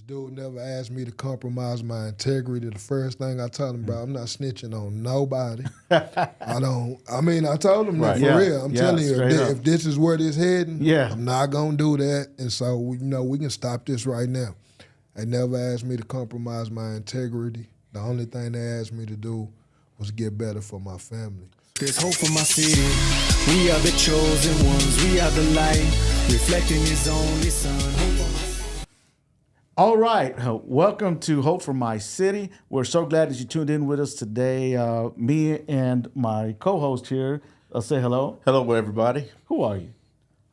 dude never asked me to compromise my integrity. The first thing I told him, bro, I'm not snitching on nobody. I told him that for real. I'm telling you, if this is where this heading, I'm not going to do that. And so, we can stop this right now. They never asked me to compromise my integrity. The only thing they asked me to do was get better for my family. There's hope for my city. We are the chosen ones. We are the light, reflecting His only Son. All right. Welcome to Hope for My City. We're so glad that you tuned in with us today. Me and my co-host here, say hello. Hello, everybody. Who are you?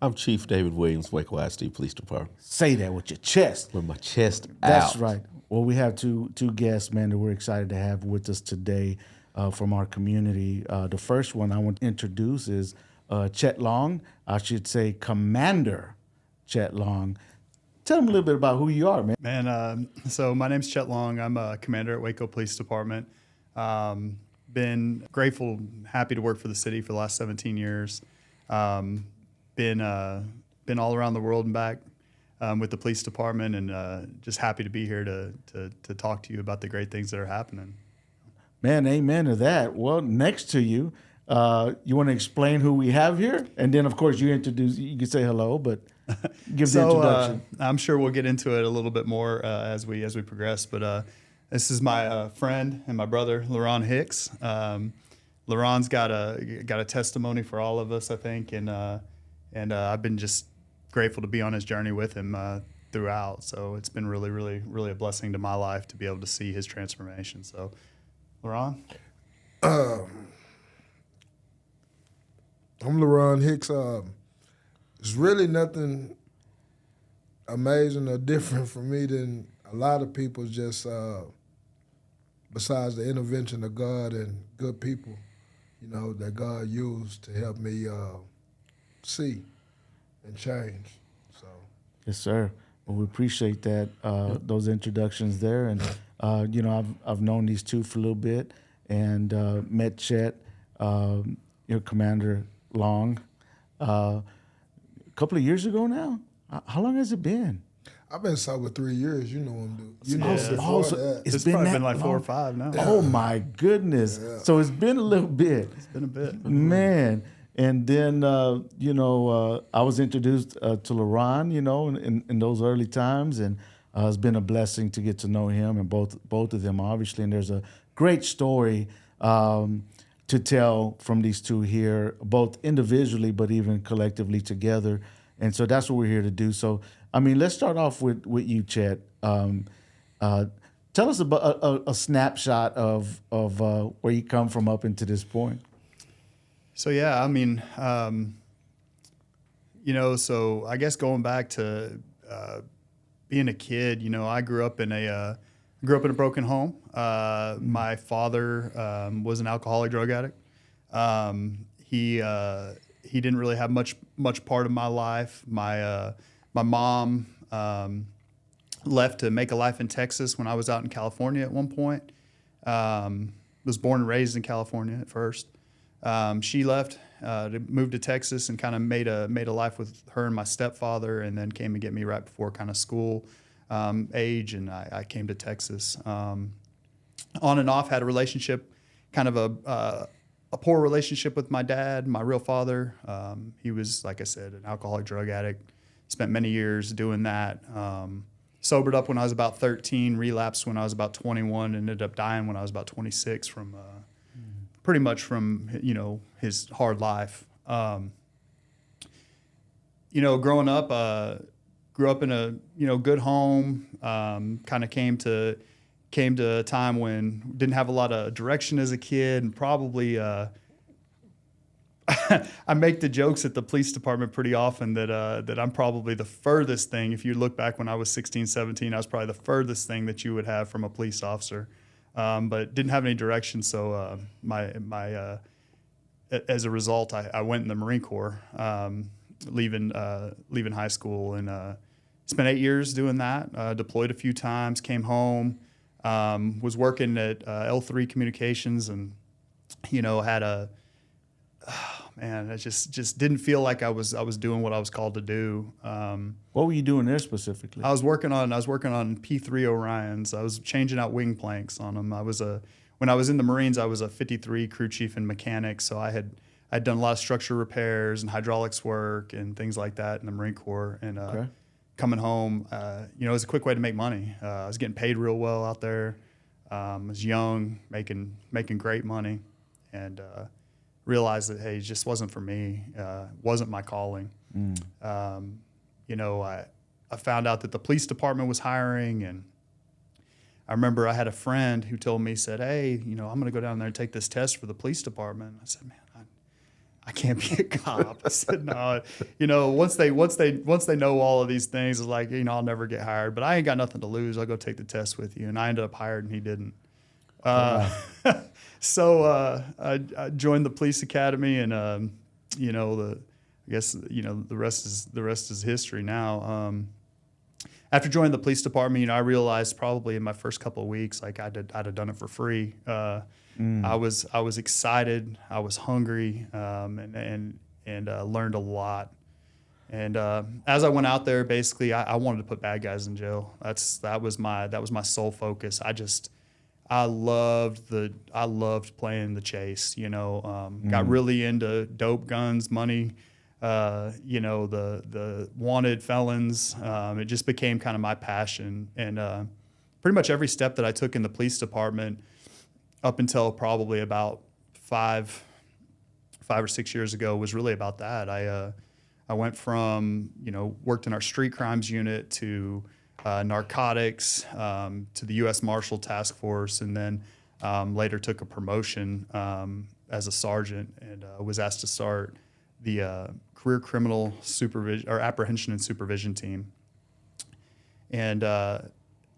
I'm Chief David Williams, Waco ISD Police Department. Say that with your chest. With my chest out. That's right. Well, we have two guests, man, that we're excited to have with us today from our community. The first one I want to introduce is Chet Long. I should say Commander Chet Long. Tell them a little bit about who you are, man. So my name's Chet Long. I'm a commander at Waco Police Department. Been grateful, happy to work for the city for the last 17 years. Been all around the world and back with the police department, and just happy to be here to talk to you about the great things that are happening. Man, amen to that. Well, next to you, you want to explain who we have here? And then, of course, you can say hello, but give the introduction. I'm sure we'll get into it a little bit more as we progress, but this is my friend and my brother, Laron Hicks. Laron's got a testimony for all of us, I think, and I've been just grateful to be on his journey with him throughout. So it's been really, really, really a blessing to my life to be able to see his transformation. So, Laron? I'm Laron Hicks. It's really nothing amazing or different for me than a lot of people, just besides the intervention of God and good people, that God used to help me see and change. So, yes, sir. Well, we appreciate that those introductions there, and I've known these two for a little bit, and met Chet, Commander Long, a couple of years ago now. How long has it been? I've been sober 3 years. You know him, dude. It's probably been like 4 or 5 now. Oh my goodness! Yeah. So it's been a little bit. It's been a bit, man. And then I was introduced to Laron, in those early times, and it's been a blessing to get to know him and both of them, obviously. And there's a great story to tell from these two here, both individually but even collectively together. And so that's what we're here to do. So, let's start off with you, Chet. Tell us about a snapshot of where you come from up into this point. So, yeah, so I guess going back to being a kid, I grew up in a broken home. My father was an alcoholic drug addict. He didn't really have much part of my life. My mom left to make a life in Texas when I was out in California at one point. Was born and raised in California at first. She left to move to Texas and kind of made a life with her and my stepfather, and then came to get me right before kind of school age, and I came to Texas. On and off, had a relationship, kind of a poor relationship with my dad, my real father. He was, like I said, an alcoholic drug addict. Spent many years doing that. Sobered up when I was about 13, relapsed when I was about 21, ended up dying when I was about 26 from pretty much from his hard life. Growing up, grew up in a good home. Kind of came to a time when didn't have a lot of direction as a kid, and probably I make the jokes at the police department pretty often that I'm probably the furthest thing. If you look back when I was 16, 17, I was probably the furthest thing that you would have from a police officer. But didn't have any direction, so as a result, I went in the Marine Corps, leaving high school, and spent 8 years doing that. Deployed a few times, came home, was working at L3 Communications, and had a man, I just didn't feel like I was doing what I was called to do. What were you doing there specifically? I was working on P3 Orions. I was changing out wing planks on them. When I was in the Marines, I was a 53 crew chief and mechanic. So I'd done a lot of structure repairs and hydraulics work and things like that in the Marine Corps. And coming home, it was a quick way to make money. I was getting paid real well out there. I was young, making great money, and realized that, hey, it just wasn't for me. Wasn't my calling. I found out that the police department was hiring, and I remember I had a friend who told me, said, hey, I'm going to go down there and take this test for the police department. I said, man, I can't be a cop. I said, no, once they know all of these things, it's like, I'll never get hired, but I ain't got nothing to lose. I'll go take the test with you. And I ended up hired and he didn't. So I joined the police academy, and the rest is history now. After joining the police department, I realized probably in my first couple of weeks, like I'd have done it for free. I was excited, I was hungry, and learned a lot. And as I went out there, basically, I wanted to put bad guys in jail. That was my sole focus. I loved playing the chase. Got really into dope, guns, money. The wanted felons. It just became kind of my passion, and pretty much every step that I took in the police department, up until probably about five or 6 years ago, was really about that. I went from worked in our street crimes unit to narcotics, to the U.S. Marshal Task Force, and then later took a promotion as a sergeant, and was asked to start the career criminal supervision or apprehension and supervision team. And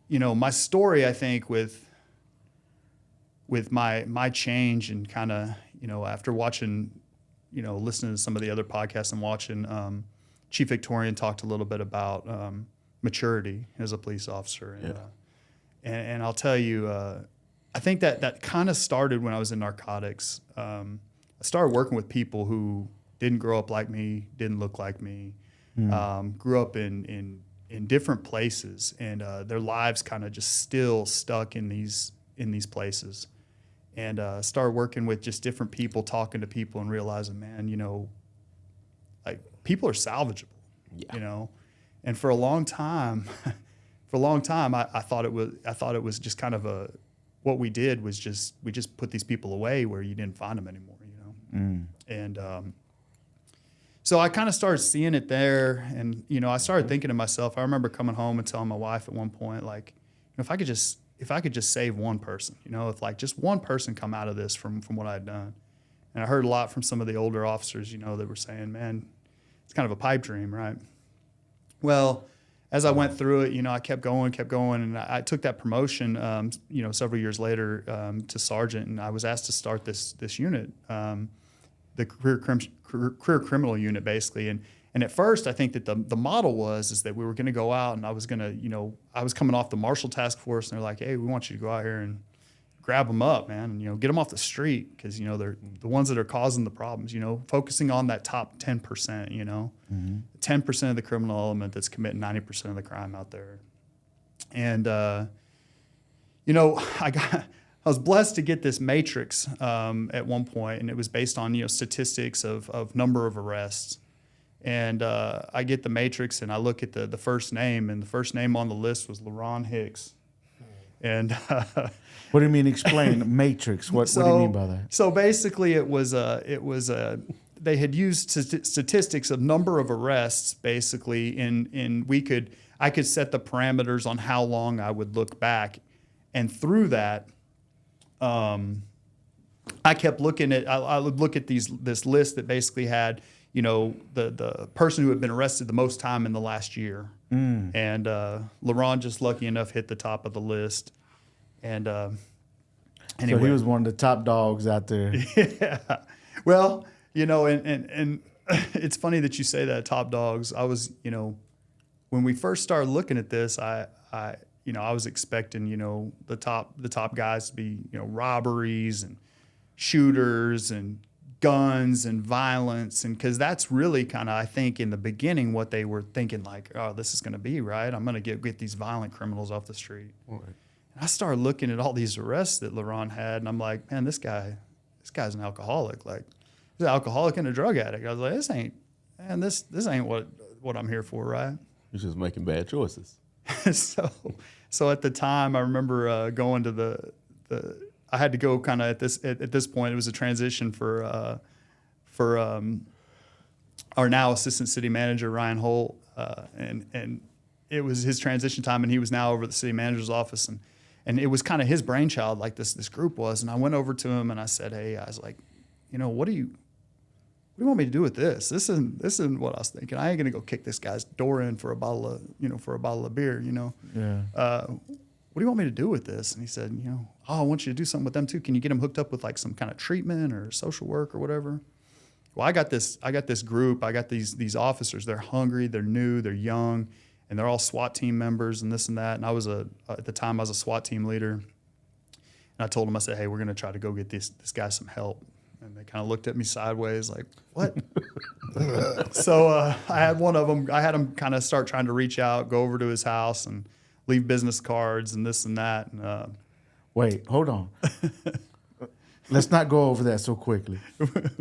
my story, I think, with my change, and kind of after watching, listening to some of the other podcasts and watching, Chief Victorian talked a little bit about maturity as a police officer, and I'll tell you, I think that kind of started when I was in narcotics. I started working with people who didn't grow up like me, didn't look like me, grew up in different places, and their lives kind of just still stuck in these places. And started working with just different people, talking to people, and realizing, man, like people are salvageable, And for a long time, I thought it was just kind of what we did was we just put these people away where you didn't find them anymore, And so I kind of started seeing it there, and I started thinking to myself. I remember coming home and telling my wife at one point, like, if I could just save one person, if like just one person come out of this from what I had done. And I heard a lot from some of the older officers, that were saying, man, it's kind of a pipe dream, right? Well, as I went through it, I kept going, and I took that promotion, several years later to sergeant, and I was asked to start this unit, the career criminal unit, basically. And at first, I think that the model is that we were going to go out, and I was going to, I was coming off the Marshal Task Force, and they're like, hey, we want you to go out here and grab them up, man, and, get them off the street, because, they're the ones that are causing the problems, focusing on that top 10%, 10% of the criminal element that's committing 90% of the crime out there. And, I was blessed to get this matrix at one point, and it was based on, statistics of number of arrests. And I get the matrix, and I look at the first name, and the first name on the list was Laron Hicks. And what do you mean? Explain matrix. What do you mean by that? So basically, it was they had used statistics of number of arrests, basically, I could set the parameters on how long I would look back, and through that, I kept looking at. I would look at this list that basically had, the person who had been arrested the most time in the last year. And Laron, just lucky enough, hit the top of the list. And anyway. So he was one of the top dogs out there. Yeah. Well, and it's funny that you say that, top dogs. I was, when we first started looking at this, I was expecting, the top guys to be, robberies and shooters and guns and violence, and because that's really kind of, I think, in the beginning what they were thinking, like, oh, this is going to be right. I'm going to get these violent criminals off the street. Right. And I started looking at all these arrests that Laron had, and I'm like, man, this guy's an alcoholic. Like, he's an alcoholic and a drug addict. I was like, this ain't what I'm here for, right? He's just making bad choices. So at the time, I remember going to the I had to go kind of at this point. It was a transition for our now assistant city manager Ryan Holt, and it was his transition time, and he was now over at the city manager's office, and it was kind of his brainchild, like this group was. And I went over to him and I said, hey, I was like, what do you want me to do with this? This isn't what I was thinking. I ain't gonna go kick this guy's door in for a bottle of beer, Yeah. What do you want me to do with this? And he said, I want you to do something with them too. Can you get them hooked up with like some kind of treatment or social work or whatever? Well, I got this group. I got these officers. They're hungry. They're new. They're young, and they're all SWAT team members and this and that. And I was at the time I was a SWAT team leader. And I told them, I said, hey, we're gonna try to go get this guy some help. And they kind of looked at me sideways, like, what? So I had one of them. I had him kind of start trying to reach out, go over to his house, and leave business cards and this and that. And, wait, hold on. Let's not go over that so quickly.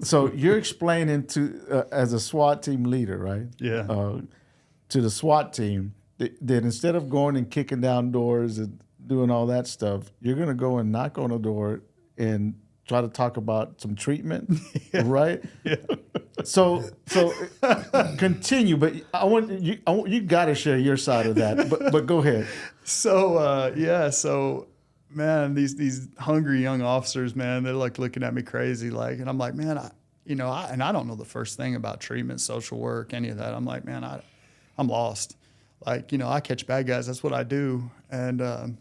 So you're explaining to as a SWAT team leader, right? Yeah. To the SWAT team that instead of going and kicking down doors and doing all that stuff, you're going to go and knock on a door and try to talk about some treatment, right? Yeah. So continue, but I want you got to share your side of that. But go ahead. So man, these hungry young officers, man, they're like looking at me crazy, like, and I'm like, man, I don't know the first thing about treatment, social work, any of that. I'm like, man, I'm lost. Like, I catch bad guys. That's what I do, and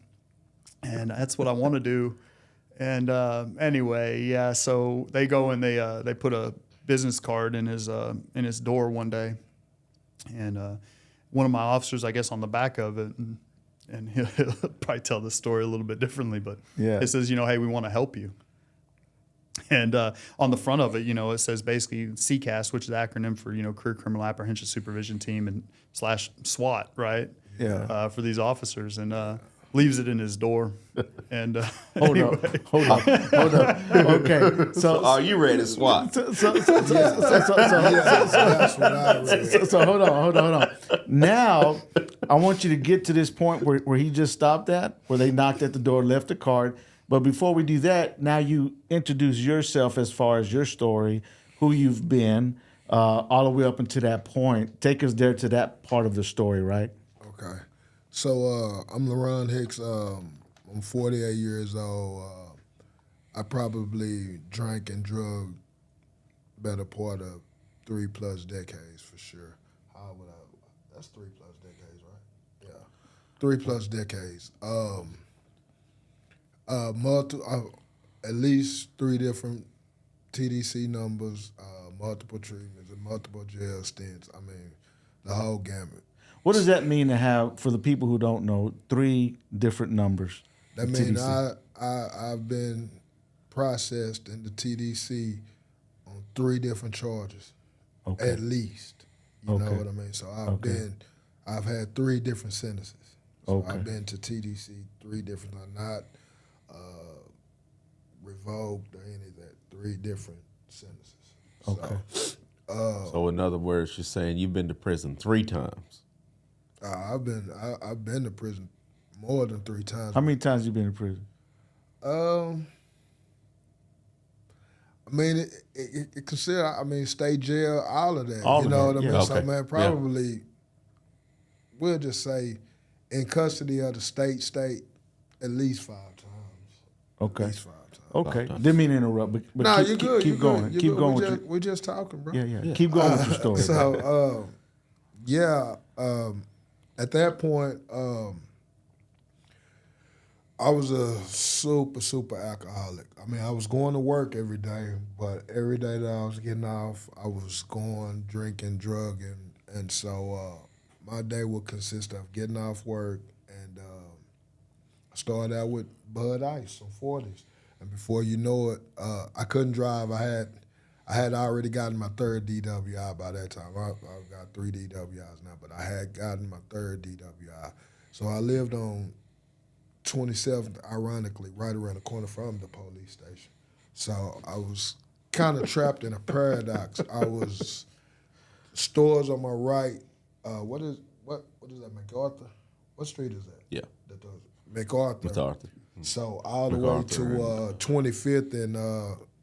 that's what I want to do. And anyway, yeah. So they go and they put a business card in his door one day, and one of my officers, I guess, on the back of it, and he'll probably tell the story a little bit differently, but it says, hey, we want to help you. And on the front of it, it says basically CCAS, which is the acronym for Career Criminal Apprehension Supervision Team and / SWAT, right? Yeah. For these officers, and leaves it in his door. And hold up. Okay, so are you ready to SWAT? So hold on. Now I want you to get to this point where he just stopped at, where they knocked at the door, left the card. But before we do that, now you introduce yourself as far as your story, who you've been, all the way up until that point. Take us there to that part of the story, right? Okay. So I'm Laron Hicks. I'm 48 years old. I probably drank and drugged better part of 3+ decades for sure. How would I? That's 3+ decades, right? Yeah, 3+ decades. At least 3 different TDC numbers, multiple treatments, and multiple jail stints. I mean, the whole gamut. What does that mean to have, for the people who don't know, 3 different numbers? That means I've been processed in the TDC on 3 different charges, at least. You know what I mean? So I've had 3 different sentences. So I've been to TDC 3 different, not revoked or any of that. 3 different sentences. Okay. So in other words, you're saying you've been to prison 3 times. I've been to prison more than 3 times. How many times you been in prison? I mean, it consider. I mean, state jail, all of that. All you know of what I that, mean? yeah. So man, probably we'll just say in custody of the state, at least 5 times. Okay. At least 5 times. Okay. Didn't mean to interrupt, but No, you're good. Keep going. Keep going. We're just talking, bro. Yeah. Keep going with your story. So, at that point, I was a super alcoholic. I mean, I was going to work every day, but every day that I was getting off, I was going, drinking, drugging. And so my day would consist of getting off work, and I started out with Bud Ice, some 40s. And before you know it, I couldn't drive. I I had already gotten my third DWI by that time. I've got 3 DWIs now, but I had gotten my third DWI. So I lived on 27th, ironically, right around the corner from the police station. So I was kind of trapped in a paradox. I was stores on my right. What is that? MacArthur? What street is that? Yeah. MacArthur. MacArthur. So all the way to 25th and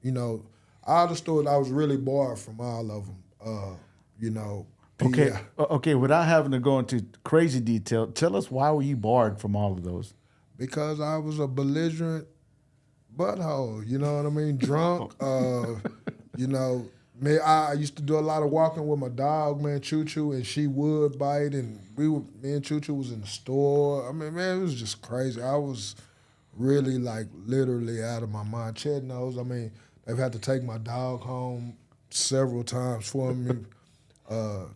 you know, all the stores I was really barred from all of them. You know. Okay. Okay. Without having to go into crazy detail, tell us why were you barred from all of those? Because I was a belligerent butthole, you know what I mean? Drunk, you know. Man, I used to do a lot of walking with my dog, man, Choo Choo, and she would bite, and me and Choo Choo was in the store. I mean, man, it was just crazy. I was really, like, literally out of my mind. Chet knows, I mean, they've had to take my dog home several times for me to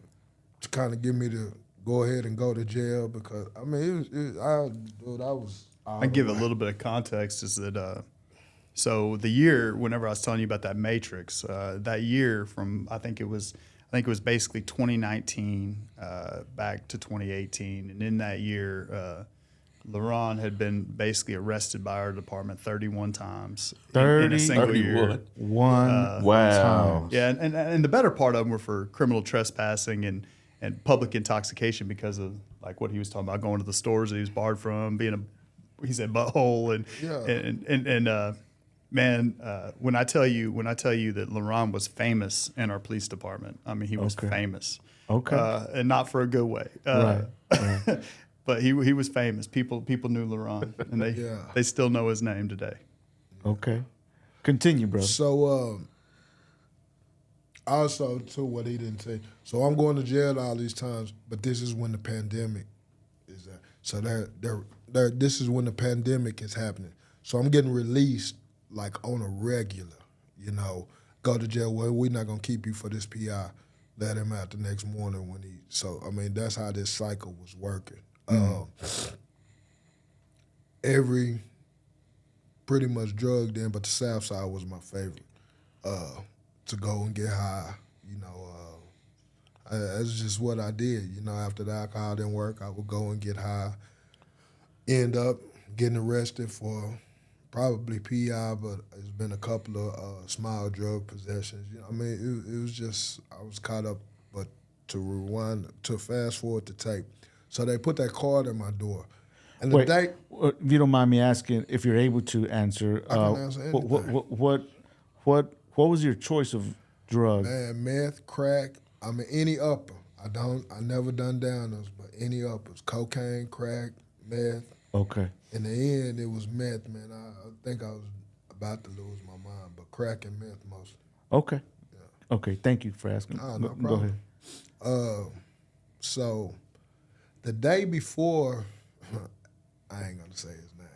kind of get me to go ahead and go to jail because, I mean, I was... I give a little bit of context is that, so the year, whenever I was telling you about that Matrix, that year from, I think it was basically 2019 back to 2018. And in that year, Laron had been basically arrested by our department 31 times in a single year. Wow. Yeah, and the better part of them were for criminal trespassing and public intoxication because of like what he was talking about, going to the stores that he was barred from, being he said butthole man, when I tell you that Laron was famous in our police department, I mean he was famous, and not for a good way, right. But he was famous. People knew Laron, and they still know his name today. Okay, continue, bro. So also to what he didn't say. So I'm going to jail all these times, but this is when the pandemic is at. So this is when the pandemic is happening. So I'm getting released like on a regular, you know, go to jail. Well, we're not going to keep you for this PI. Let him out the next morning when he, so, I mean, that's how this cycle was working. Every pretty much drug den, but the South Side was my favorite to go and get high, you know. That's just what I did, you know. After the alcohol didn't work, I would go and get high. End up getting arrested for probably PI, but it's been a couple of small drug possessions. You know, I mean, it was just, I was caught up, but to fast forward the tape. So they put that card in my door. And the day, if you don't mind me asking, if you're able to answer, I can answer anything. what was your choice of drug? Man, meth, crack, I mean, any upper. I never done downers, but any uppers. Cocaine, crack, meth. Okay. In the end, it was meth, man. I think I was about to lose my mind, but crack and meth mostly. Okay. Yeah. Okay, thank you for asking. No problem. Go ahead. So the day before, I ain't gonna say his name,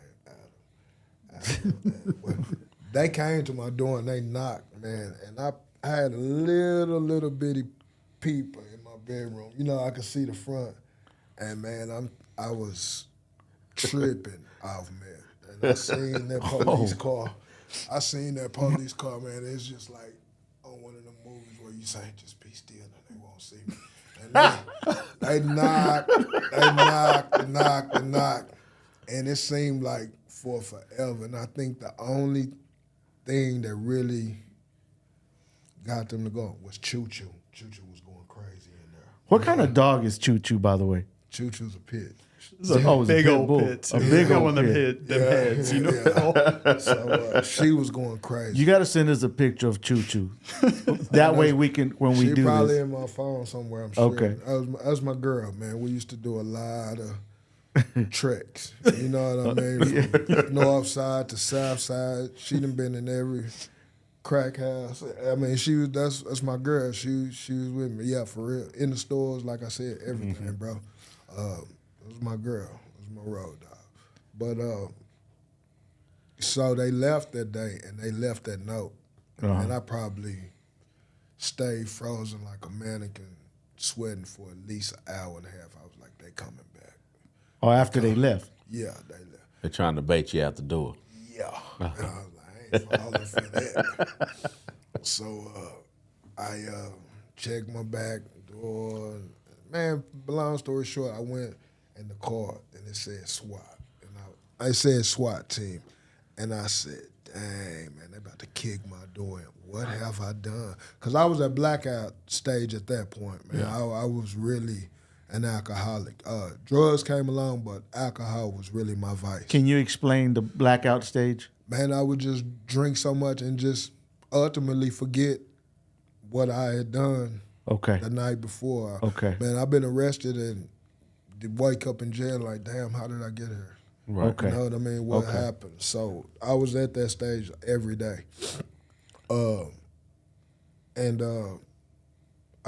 Adam. They came to my door and they knocked, man, and I had a little bitty peep in my bedroom. You know, I could see the front, and man, I was tripping off meth, and I seen that police car. I seen that police car, man. It's just like on one of the movies where you say, "Just be still, and they won't see me." And they knocked, and it seemed like for forever. And I think the only thing that really got them to go was Choo Choo. Choo Choo was going crazy in there. What kind of dog is Choo Choo, by the way? Choo Choo's a pit. It's a big old pit. A big old one of them heads, you know. Yeah. So she was going crazy. You got to send us a picture of Choo Choo. That way we can, when we do this. She probably in my phone somewhere, I'm sure. Okay. That was my girl, man. We used to do a lot of treks. You know what I mean? From north side to south side. She done been in every crack house. I mean, that's my girl. She was with me. Yeah, for real. In the stores, like I said, everything, bro. It was my girl. It was my road dog. But so they left that day and they left that note. And I probably stayed frozen like a mannequin, sweating for at least an hour and a half. I was like, they coming back. Oh, after they left? Yeah, they left. They're trying to bait you out the door. Yeah. And I was like, I ain't falling for that. So I checked my back door. Man, long story short, I went in the car and it said SWAT. And I said SWAT team. And I said, dang, man, they about to kick my door in. What have I done? Because I was at blackout stage at that point, man. Yeah. I was really an alcoholic. Drugs came along, but alcohol was really my vice. Can you explain the blackout stage? Man, I would just drink so much and just ultimately forget what I had done the night before. Okay. Man, I've been arrested and wake up in jail like, damn, how did I get here? Right. Okay. You know what I mean? What happened? So I was at that stage every day. I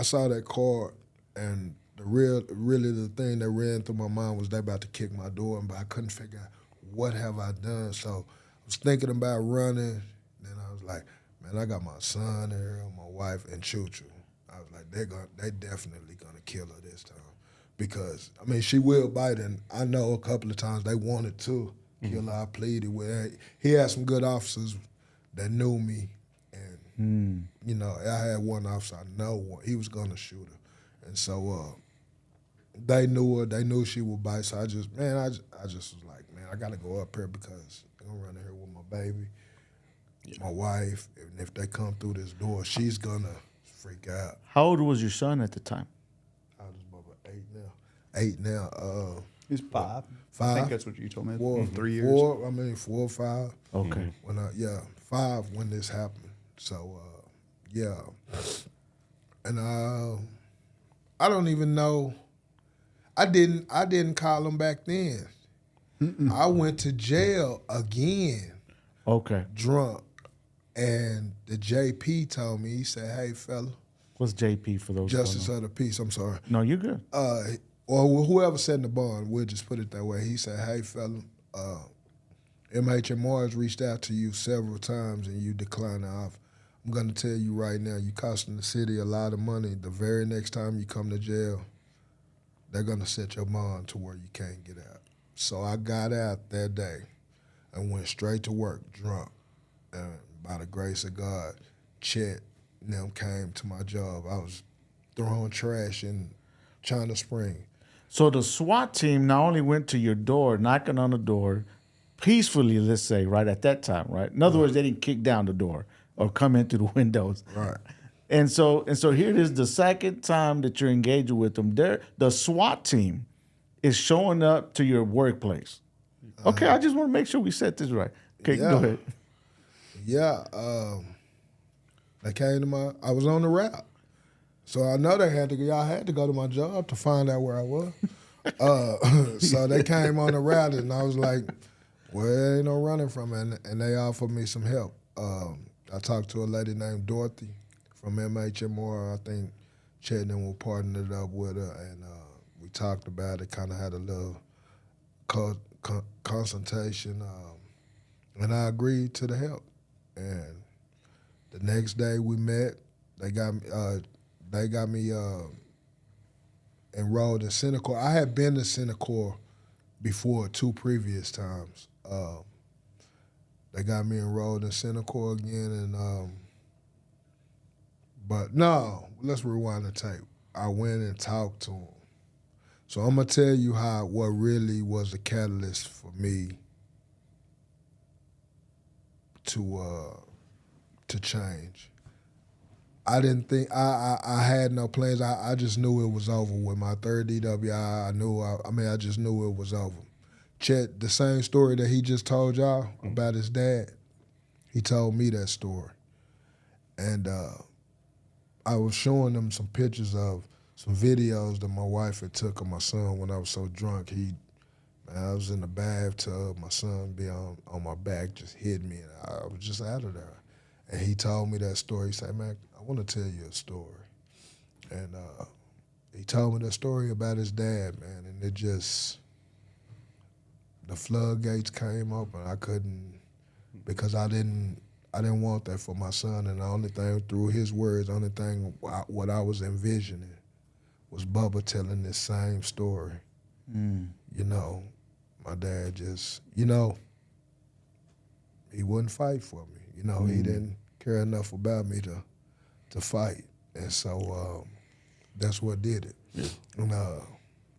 saw that card, and really the thing that ran through my mind was they about to kick my door, but I couldn't figure out what have I done. So I was thinking about running. Then I was like, man, I got my son here, my wife, and Choo-Choo. I was like, they definitely gonna kill her this time. Because, I mean, she will bite, and I know a couple of times they wanted to kill her. I pleaded with her. He had some good officers that knew me, and, you know, I had one officer I know he was going to shoot her. And so they knew her. They knew she would bite, so I just was like, man, I got to go up here because I'm going to run in here with my baby, my wife, and if they come through this door, she's going to freak out. How old was your son at the time? 8 now. He's 5. 5. I think that's what you told me. 3 years. 4 or 5. Okay. When 5 when this happened. So yeah, and I don't even know. I didn't call him back then. I went to jail again. Okay. Drunk, and the JP told me. He said, "Hey, fella." What's JP for those? Justice of the Peace. I'm sorry. No, you're good. Or whoever set the bond, we'll just put it that way. He said, hey, fella, MHMR has reached out to you several times and you declined the offer. I'm going to tell you right now, you're costing the city a lot of money. The very next time you come to jail, they're going to set your bond to where you can't get out. So I got out that day and went straight to work, drunk. And by the grace of God, Chet and them came to my job. I was throwing trash in China Spring. So the SWAT team not only went to your door, knocking on the door, peacefully, let's say, right at that time, right? In other words, they didn't kick down the door or come in through the windows. Right. And so here it is, the second time that you're engaging with them. The SWAT team is showing up to your workplace. Okay, I just want to make sure we set this right. Okay, go ahead. Yeah, they came to I was on the route. So I know y'all had to go to my job to find out where I was. So they came on the route, and I was like, well, there ain't no running from it. And they offered me some help. I talked to a lady named Dorothy from MHMR. I think Chet and them were partnered up with her, and we talked about it, kind of had a little consultation, and I agreed to the help. And the next day we met, they got me enrolled in Senate Corps. I had been to Senate Corps before 2 previous times. They got me enrolled in Senate Corps again, and but no, let's rewind the tape. I went and talked to him. So I'm gonna tell you what really was the catalyst for me to change. I didn't think I had no plans. I just knew it was over with my 3rd DWI. I just knew it was over. Chet, the same story that he just told y'all about his dad, he told me that story. And I was showing them some pictures of some videos that my wife had took of my son when I was so drunk. I was in the bathtub, my son be on my back, just hit me, and I was just out of there. And he told me that story. He said, man, I want to tell you a story. And he told me the story about his dad, man, and it just, the floodgates came up, and I couldn't, because I didn't want that for my son. And the only thing, through his words, the only thing what I was envisioning was Bubba telling this same story. You know, my dad just, he wouldn't fight for me. He didn't care enough about me to fight. And so that's what did it. Yeah. And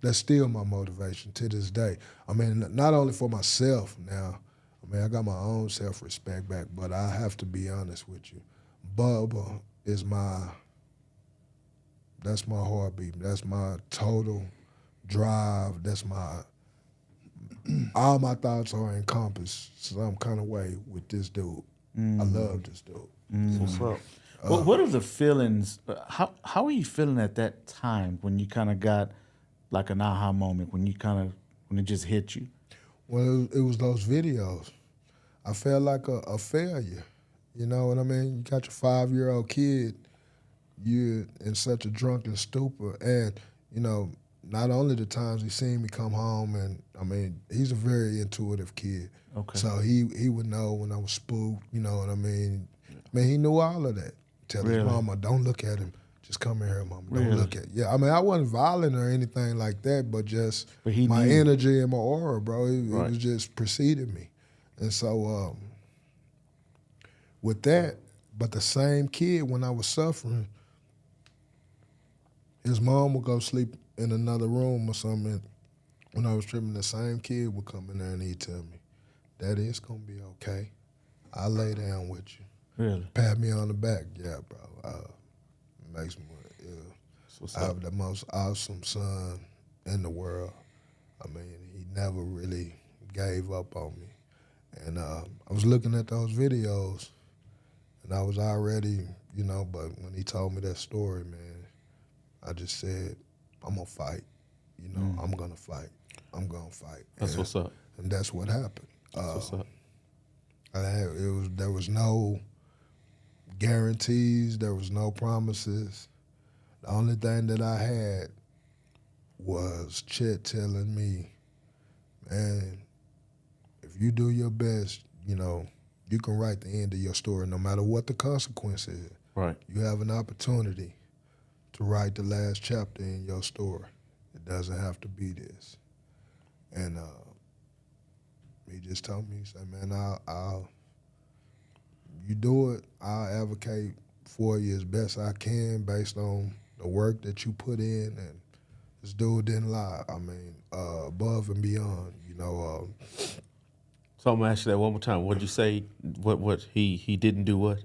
that's still my motivation to this day. I mean, not only for myself now, I mean, I got my own self-respect back, but I have to be honest with you. Bubba is that's my heartbeat. That's my total drive. That's all my thoughts are encompassed some kind of way with this dude. I love this dude. What's up? What are the feelings? How are you feeling at that time when you kind of got like an aha moment, when it just hit you? Well, it was those videos. I felt like a failure. You know what I mean? You got your 5-year-old kid, you're in such a drunken stupor. And, you know, not only the times he seen me come home, and, I mean, he's a very intuitive kid. Okay. So he would know when I was spooked, you know what I mean? I mean, he knew all of that. Tell his mama, don't look at him. Just come here, mama. Don't look at him. Yeah, I mean, I wasn't violent or anything like that, but just my energy and my aura, bro, it was just preceding me. And so with that, but the same kid, when I was suffering, his mom would go sleep in another room or something. When I was tripping, the same kid would come in there and he'd tell me, Daddy, it's going to be okay. I'll lay down with you. Really? Pat me on the back. Yeah, bro. Makes me I have the most awesome son in the world. I mean, he never really gave up on me. And I was looking at those videos, and I was already, you know, but when he told me that story, man, I just said, I'm going to fight. You know, I'm going to fight. I'm going to fight. That's what's up. And that's what happened. That's what's up. There was no guarantees. There was no promises. The only thing that I had was Chet telling me, man, if you do your best, you know, you can write the end of your story no matter what the consequence is. Right. You have an opportunity to write the last chapter in your story. It doesn't have to be this. And he just told me, he said, man, you do it, I'll advocate for you as best I can based on the work that you put in, and this dude didn't lie. I mean, above and beyond, you know. So I'm gonna ask you that one more time. What'd you say? What he didn't do what?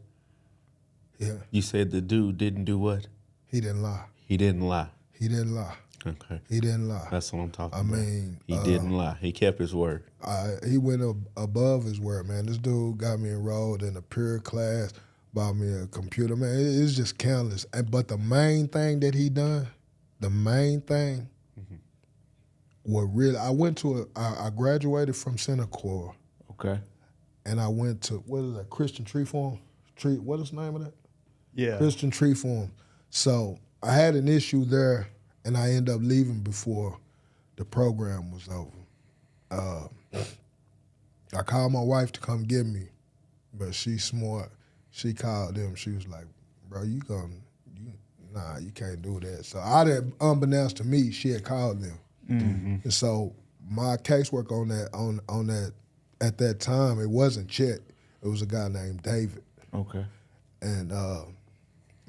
Yeah. You said the dude didn't do what? He didn't lie. He didn't lie. He didn't lie. Okay. He didn't lie. That's what I'm talking about. I mean, he didn't lie. He kept his word. He went above his word, man. This dude got me enrolled in a pure class, bought me a computer, man. It's just countless. But the main thing that he done, what really, I graduated from Center Corps. Okay. And I went to, what is that, Christian Tree Farm? What is the name of that? Yeah. Christian Tree Farm. So I had an issue there, and I ended up leaving before the program was over. I called my wife to come get me, but she's smart. She called them. She was like, bro, you can't do that. So unbeknownst to me, she had called them. Mm-hmm. And so my casework on that at that time, it wasn't Chet. It was a guy named David. Okay. And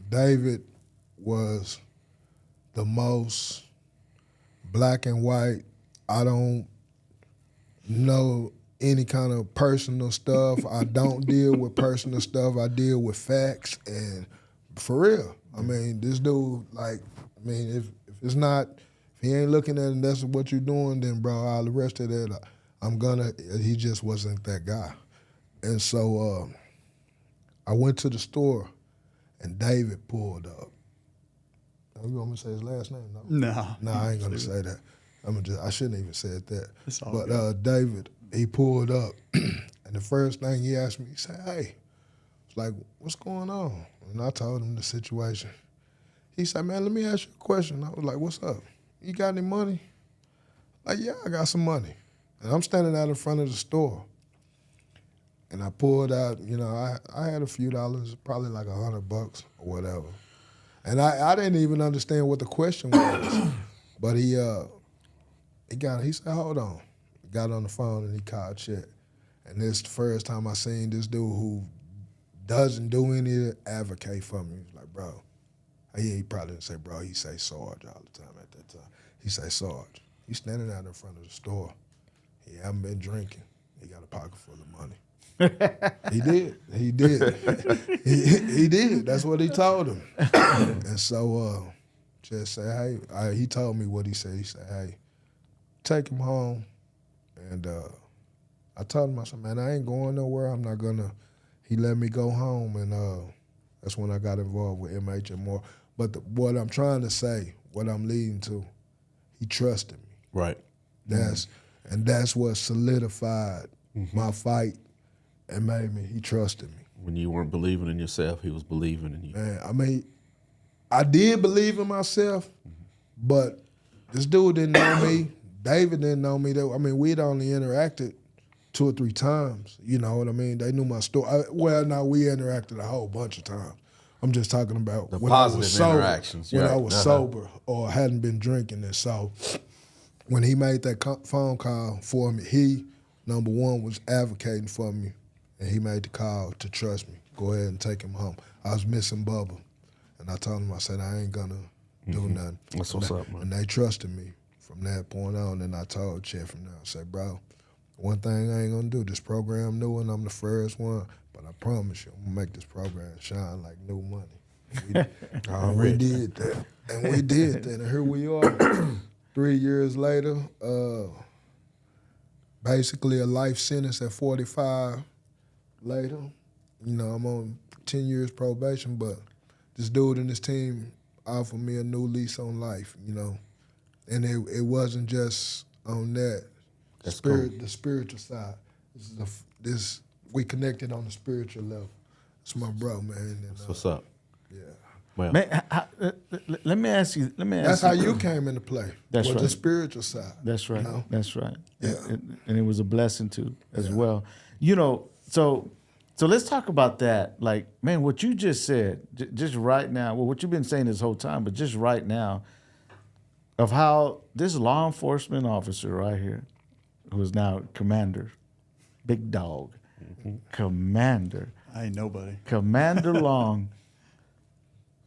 David was the most black and white. I don't know any kind of personal stuff. I don't deal with personal stuff. I deal with facts. And for real, I mean, this dude, like, I mean, if it's not, if he ain't looking at it and that's what you're doing, then, bro, all the rest of that, he just wasn't that guy. And so I went to the store, and David pulled up. You want me to say his last name? No. No, I ain't going to say that. I shouldn't even said that. But David, he pulled up, and the first thing he asked me, he said, hey, it's like, what's going on? And I told him the situation. He said, man, let me ask you a question. I was like, what's up? You got any money? Like, yeah, I got some money. And I'm standing out in front of the store. And I pulled out, you know, I had a few dollars, probably like $100 or whatever. And I didn't even understand what the question was. But he said, hold on. Got on the phone and he called Chet. And this is the first time I seen this dude who doesn't do any to advocate for me. He's like, bro. He probably didn't say bro. He say Sarge all the time at that time. He say Sarge. He's standing out in front of the store. He haven't been drinking. He got a pocket full of money. He did. He did. That's what he told him. And so just say, hey, he told me what he said. He said, hey, take him home. And I told him, I said, man, I ain't going nowhere. I'm not gonna. He let me go home, and that's when I got involved with MH and more. But what I'm trying to say, what I'm leading to, he trusted me. Right. That's what solidified my fight and made me. He trusted me. When you weren't believing in yourself, he was believing in you. Man, I mean, I did believe in myself, but this dude didn't know me. David didn't know me. I mean, we'd only interacted 2 or 3 times. You know what I mean? They knew my story. We interacted a whole bunch of times. I'm just talking about the when I positive was sober, interactions. when I was sober or hadn't been drinking. And so when he made that phone call for me, he, number one, was advocating for me, and he made the call to trust me. Go ahead and take him home. I was missing Bubba, and I told him, I said, I ain't gonna do nothing. That's what's up, man. And they trusted me from that point on, and I told Chet from there, I said, bro, one thing I ain't gonna do, this program new, and I'm the first one, but I promise you, I'm gonna make this program shine like new money. We did that. And we did that. And here we are, 3 years later, basically a life sentence at 45 later. You know, I'm on 10 years probation, but this dude and his team offered me a new lease on life, you know. And it wasn't just on that. The spiritual side. We connected on the spiritual level. It's my bro, man. And, that's what's up. Yeah. Well, Man, let me ask you. That's how you came into play. That's right. The spiritual side. That's right. You know? That's right. Yeah. And it was a blessing too, as well. You know, so let's talk about that. Like, man, what you just said, just right now. Well, what you've been saying this whole time, but just right now, of how this law enforcement officer right here, who is now commander, big dog, commander. I ain't nobody. Commander Long.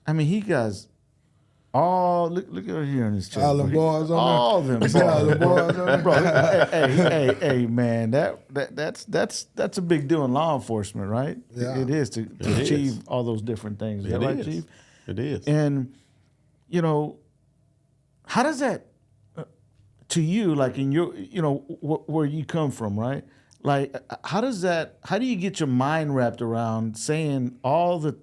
I mean, he got all look over here on his chest. All the boys on there. All them boys. All the boys on there. Bro, hey, man, that's a big deal in law enforcement, right? Yeah. It is to achieve all those different things. Is that right, Chief? It is. And you know, how does that to you, like in your, you know, where you come from, right? Like, how do you get your mind wrapped around saying all the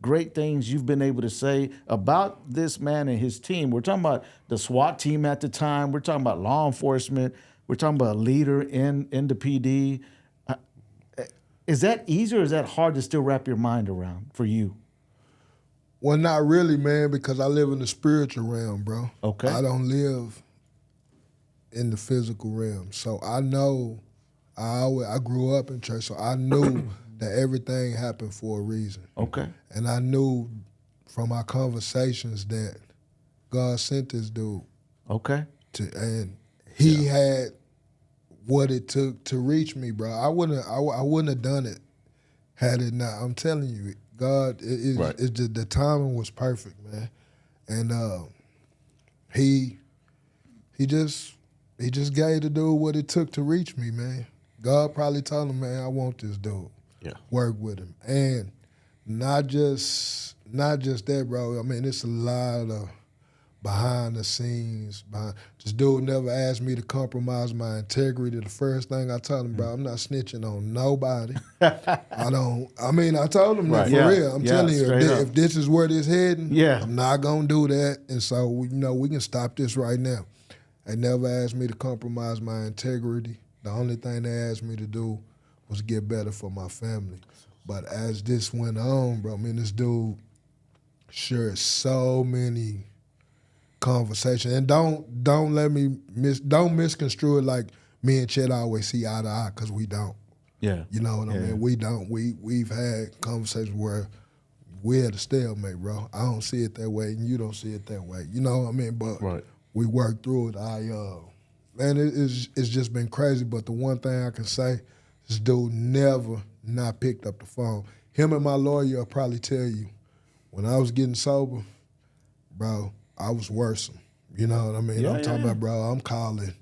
great things you've been able to say about this man and his team? We're talking about the SWAT team at the time. We're talking about law enforcement. We're talking about a leader in the PD. Is that easy or is that hard to still wrap your mind around for you? Well, not really, man, because I live in the spiritual realm, bro. Okay. I don't live in the physical realm. So I know, I grew up in church, so I knew that everything happened for a reason. Okay. And I knew from our conversations that God sent this dude. Okay. And he had what it took to reach me, bro. I wouldn't have done it had it not. I'm telling you, God, it's just, the timing was perfect, man. And he just gave the dude what it took to reach me, man. God probably told him, man, I want this dude. Yeah. Work with him. And not just that, bro. I mean, it's a lot of behind the scenes. This dude never asked me to compromise my integrity. The first thing I told him, bro, I'm not snitching on nobody. I told him that for real. I'm telling you, if this is where this heading, I'm not going to do that. And so, we can stop this right now. They never asked me to compromise my integrity. The only thing they asked me to do was get better for my family. But as this went on, bro, I mean, this dude shared so many conversations. And don't misconstrue it like me and Chet always see eye to eye, because we don't. Yeah. You know what I mean? We don't. We've had conversations where we're at a stalemate, bro. I don't see it that way, and you don't see it that way. You know what I mean? But we work through it. Man, it's just been crazy. But the one thing I can say, this dude never not picked up the phone. Him and my lawyer will probably tell you, when I was getting sober, bro, I was worse. You know what I mean? I'm talking about, bro, I'm calling.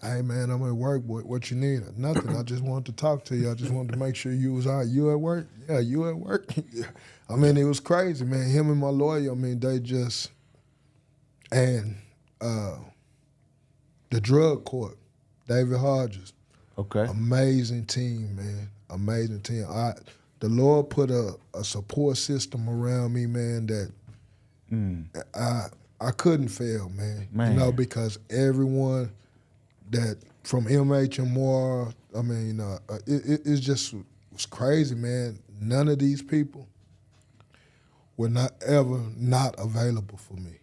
Hey, man, I'm at work. What you need? Nothing. I just wanted to talk to you. I just wanted to make sure you was all right. You at work? Yeah, you at work? Yeah. I mean, it was crazy, man. Him and my lawyer, I mean, they just, and the drug court, David Hodges. Okay. Amazing team, man. Amazing team. The Lord put a support system around me, man, that I couldn't fail, man. You know, because everyone that from MHMR, I mean, it just was crazy, man. None of these people were not ever not available for me.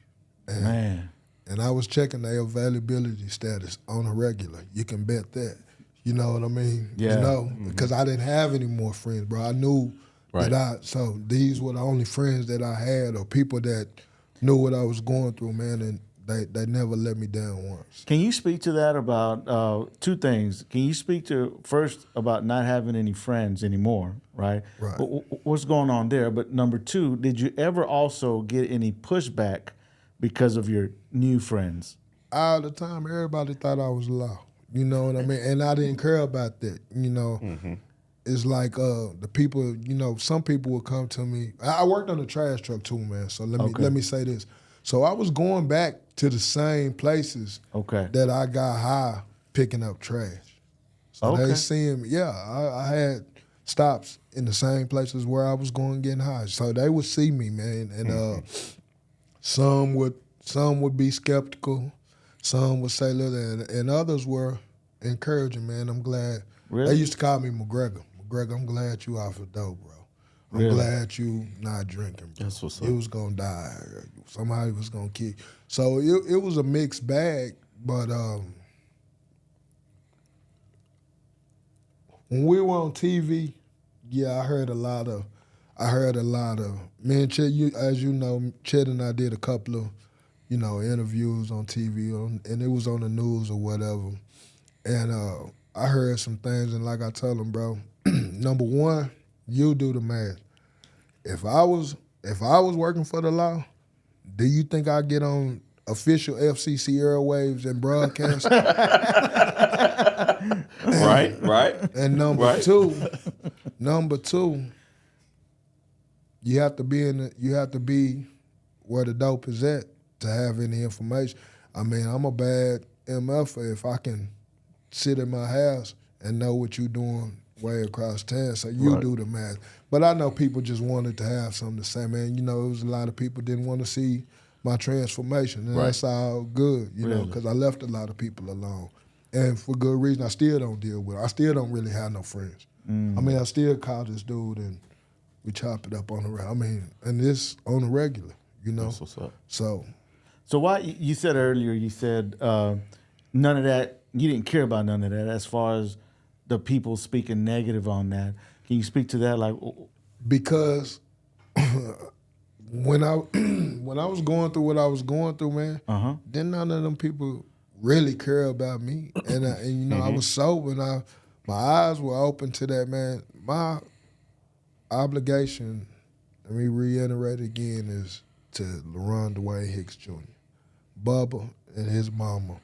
And I was checking their availability status on a regular. You can bet that. You know what I mean? Yeah. You know, because I didn't have any more friends, bro. I knew that so these were the only friends that I had or people that knew what I was going through, man, and they never let me down once. Can you speak to that about two things? Can you speak to, first, about not having any friends anymore, right? Right. What's going on there? But number two, did you ever also get any pushback because of your new friends? All the time, everybody thought I was low. You know what I mean? And I didn't care about that. You know, it's like the people. You know, some people would come to me. I worked on a trash truck too, man. So let me say this. So I was going back to the same places that I got high picking up trash. So they seeing me. Yeah, I had stops in the same places where I was going getting high. So they would see me, man, and some would be skeptical. Some would say little, and others were encouraging, man. I'm glad. Really? They used to call me McGregor. McGregor, I'm glad you off the dope, bro. I'm glad you not drinking, bro. That's what's up. You was going to die. Somebody was going to kill you. So it was a mixed bag, but when we were on TV, yeah, I heard a lot of, me and Chet, as you know, Chet and I did a couple of, you know, interviews on TV, and it was on the news or whatever. And I heard some things, and like I told him, bro, number one, you do the math. If I was working for the law, do you think I'd get on official FCC airwaves and broadcast? Right. And number two, you have to be where the dope is at to have any information. I mean, I'm a bad MF if I can sit in my house and know what you're doing way across town. So you do the math. But I know people just wanted to have something to say, man. You know, it was a lot of people didn't want to see my transformation, and that's all good, you know, because I left a lot of people alone. And for good reason, I still don't deal with it. I still don't really have no friends. I mean, I still call this dude and we chop it up on the regular. I mean, and this on the regular, you know. That's what's up. So why, you said earlier, you said none of that, you didn't care about none of that as far as the people speaking negative on that. Can you speak to that? Like, because when I was going through what I was going through, man, then none of them people really care about me. And you know, I was sober and my eyes were open to that, man. My obligation, let me reiterate again, is to Laron Hicks Jr., Bubba and his mama.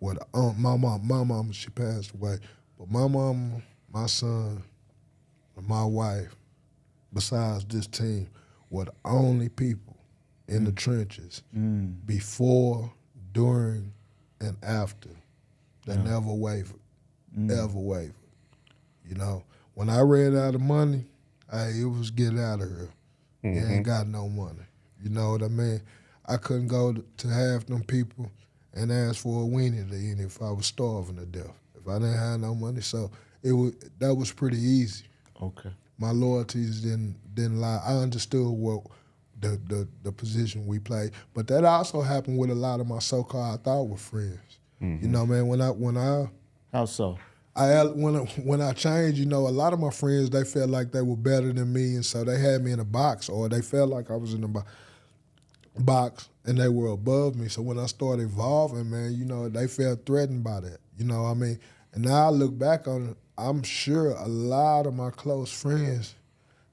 My mama, she passed away. But my mama, my son, and my wife, besides this team, were the only people in the trenches before, during, and after that never wavered, ever wavered. You know, when I ran out of money, it was get out of here. You ain't got no money. You know what I mean? I couldn't go to half them people and ask for a weenie to eat if I was starving to death. If I didn't have no money, so that was pretty easy. okay. My loyalties didn't lie. I understood what the position we played, but that also happened with a lot of my so-called I thought were friends. You know, man. When I How so? when I changed, you know, a lot of my friends, they felt like they were better than me, and so they had me in a box, or they felt like I was in a box and they were above me. So when I started evolving, man, you know, they felt threatened by that. You know what I mean? And now I look back on it, I'm sure a lot of my close friends,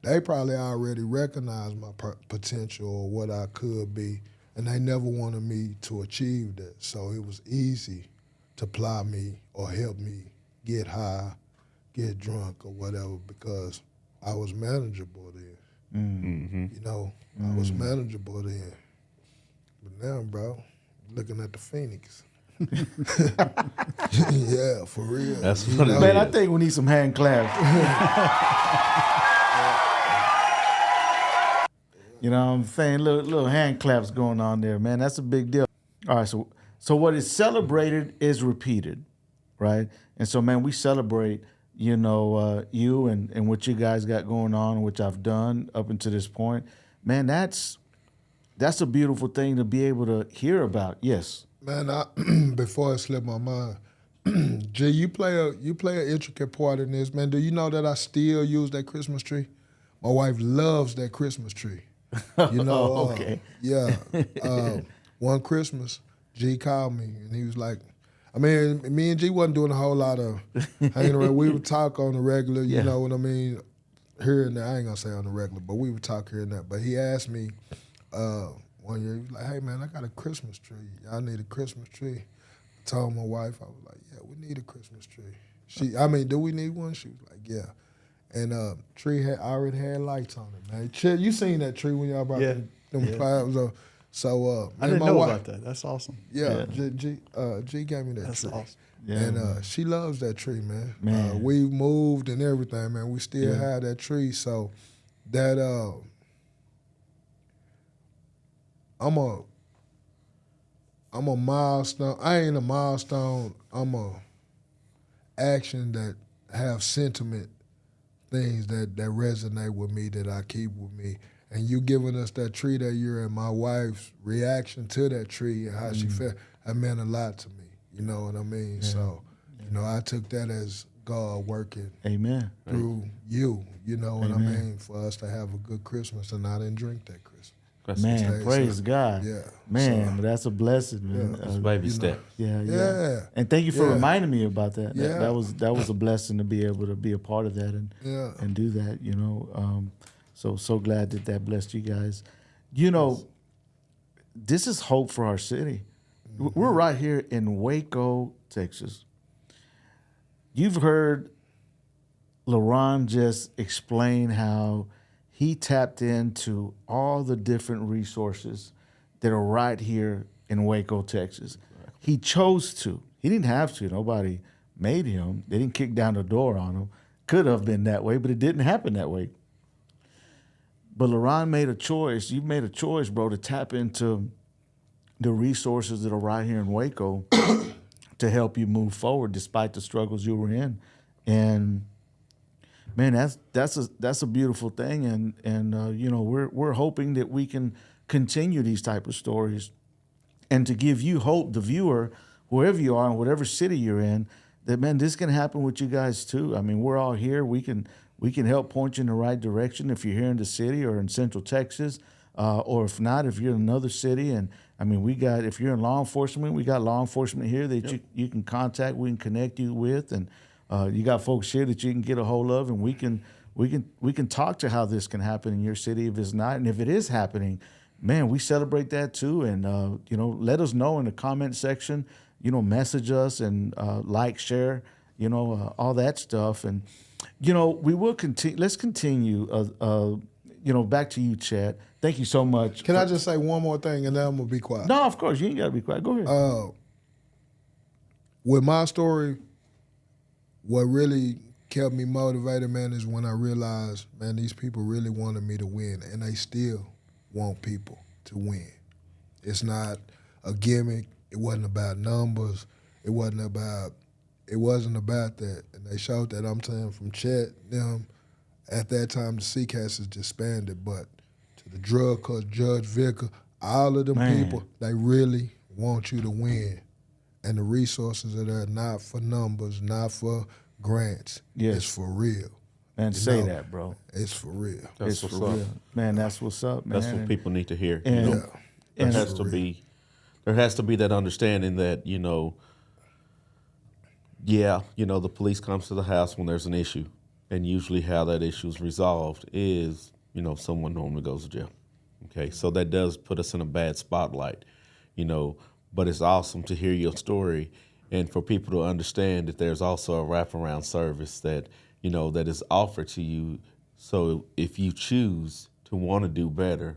they probably already recognized my potential or what I could be, and they never wanted me to achieve that. So it was easy to ply me or help me get high, get drunk or whatever, because I was manageable then. Mm-hmm. You know, I was manageable then. But now, bro, looking at the Phoenix. Yeah, for real. That's what it Man, is. I think we need some hand claps. You know what I'm saying? Little hand claps going on there, man. That's a big deal. All right, so what is celebrated is repeated, right? And so, man, we celebrate, you know, you and what you guys got going on, which I've done up until this point. Man, that's a beautiful thing to be able to hear about. Yes. Man, before it slipped my mind, G, you play an intricate part in this, man. Do you know that I still use that Christmas tree? My wife loves that Christmas tree. You know, okay. Yeah. One Christmas, G called me and he was like, I mean, me and G wasn't doing a whole lot of hanging around. We would talk on the regular, you know what I mean, here and there. I ain't gonna say on the regular, but we would talk here and there. But he asked me one year, he was like, hey man, I got a Christmas tree. Y'all need a Christmas tree. I told my wife, I was like, yeah, we need a Christmas tree. Do we need one? She was like, yeah. And tree already had lights on it, man. Chet, you seen that tree when y'all brought them clouds up. So I didn't know about that. That's awesome. Yeah, G gave me that That's tree. awesome. Yeah, and she loves that tree, man. We've moved and everything, man. We still have that tree. So that I'm a milestone. I ain't a milestone. I'm a action that have sentiment, things that resonate with me, that I keep with me. And you giving us that tree that year and my wife's reaction to that tree and how she felt, that meant a lot to me. You know what I mean? Yeah. So, you know, I took that as God working through you. You know what I mean? For us to have a good Christmas, and I didn't drink that Christmas. Man, praise God. Yeah. Man, but that's a blessing, man. It's baby steps. Yeah. And thank you for reminding me about that. Yeah. That was a blessing to be able to be a part of that and do that, you know. So glad that blessed you guys. You know, this is hope for our city. Mm-hmm. We're right here in Waco, Texas. You've heard Laron just explain how he tapped into all the different resources that are right here in Waco, Texas. He chose to. He didn't have to. Nobody made him. They didn't kick down the door on him. Could have been that way, but it didn't happen that way. But Laron made a choice. You made a choice, bro, to tap into the resources that are right here in Waco to help you move forward despite the struggles you were in. And man, that's a beautiful thing, and you know, we're hoping that we can continue these type of stories, and to give you hope, the viewer, wherever you are in whatever city you're in, that man, this can happen with you guys too. I mean, we're all here. We can help point you in the right direction if you're here in the city or in Central Texas, or if not, if you're in another city. And I mean, if you're in law enforcement, we got law enforcement here that you can contact. We can connect you with, and you got folks here that you can get a hold of, and we can talk to how this can happen in your city if it's not, and if it is happening, man, we celebrate that too. And you know, let us know in the comment section. You know, message us and like, share, you know, all that stuff. And you know, we will continue. Let's continue. You know, back to you, Chet. Thank you so much. Can I just say one more thing, and then I'm gonna be quiet? No, of course you ain't gotta be quiet. Go ahead. With my story, what really kept me motivated, man, is when I realized, man, these people really wanted me to win, and they still want people to win. It's not a gimmick. It wasn't about numbers. It wasn't about that. And they showed that. I'm saying from Chet, them, at that time, the CCAS is disbanded, but to the drug court, Judge Vicker, all of them people, they really want you to win. And the resources are there not for numbers, not for grants. Yes. It's for real. Man, say that, bro. It's for real. That's it's what's for up. real. Man, that's what's up, man. That's what people need to hear. And, you know? There has to be that understanding that, you know, yeah, the police comes to the house when there's an issue. And usually how that issue is resolved is, someone normally goes to jail. Okay, so that does put us in a bad spotlight, but it's awesome to hear your story and for people to understand that there's also a wraparound service that, that is offered to you. So if you choose to want to do better,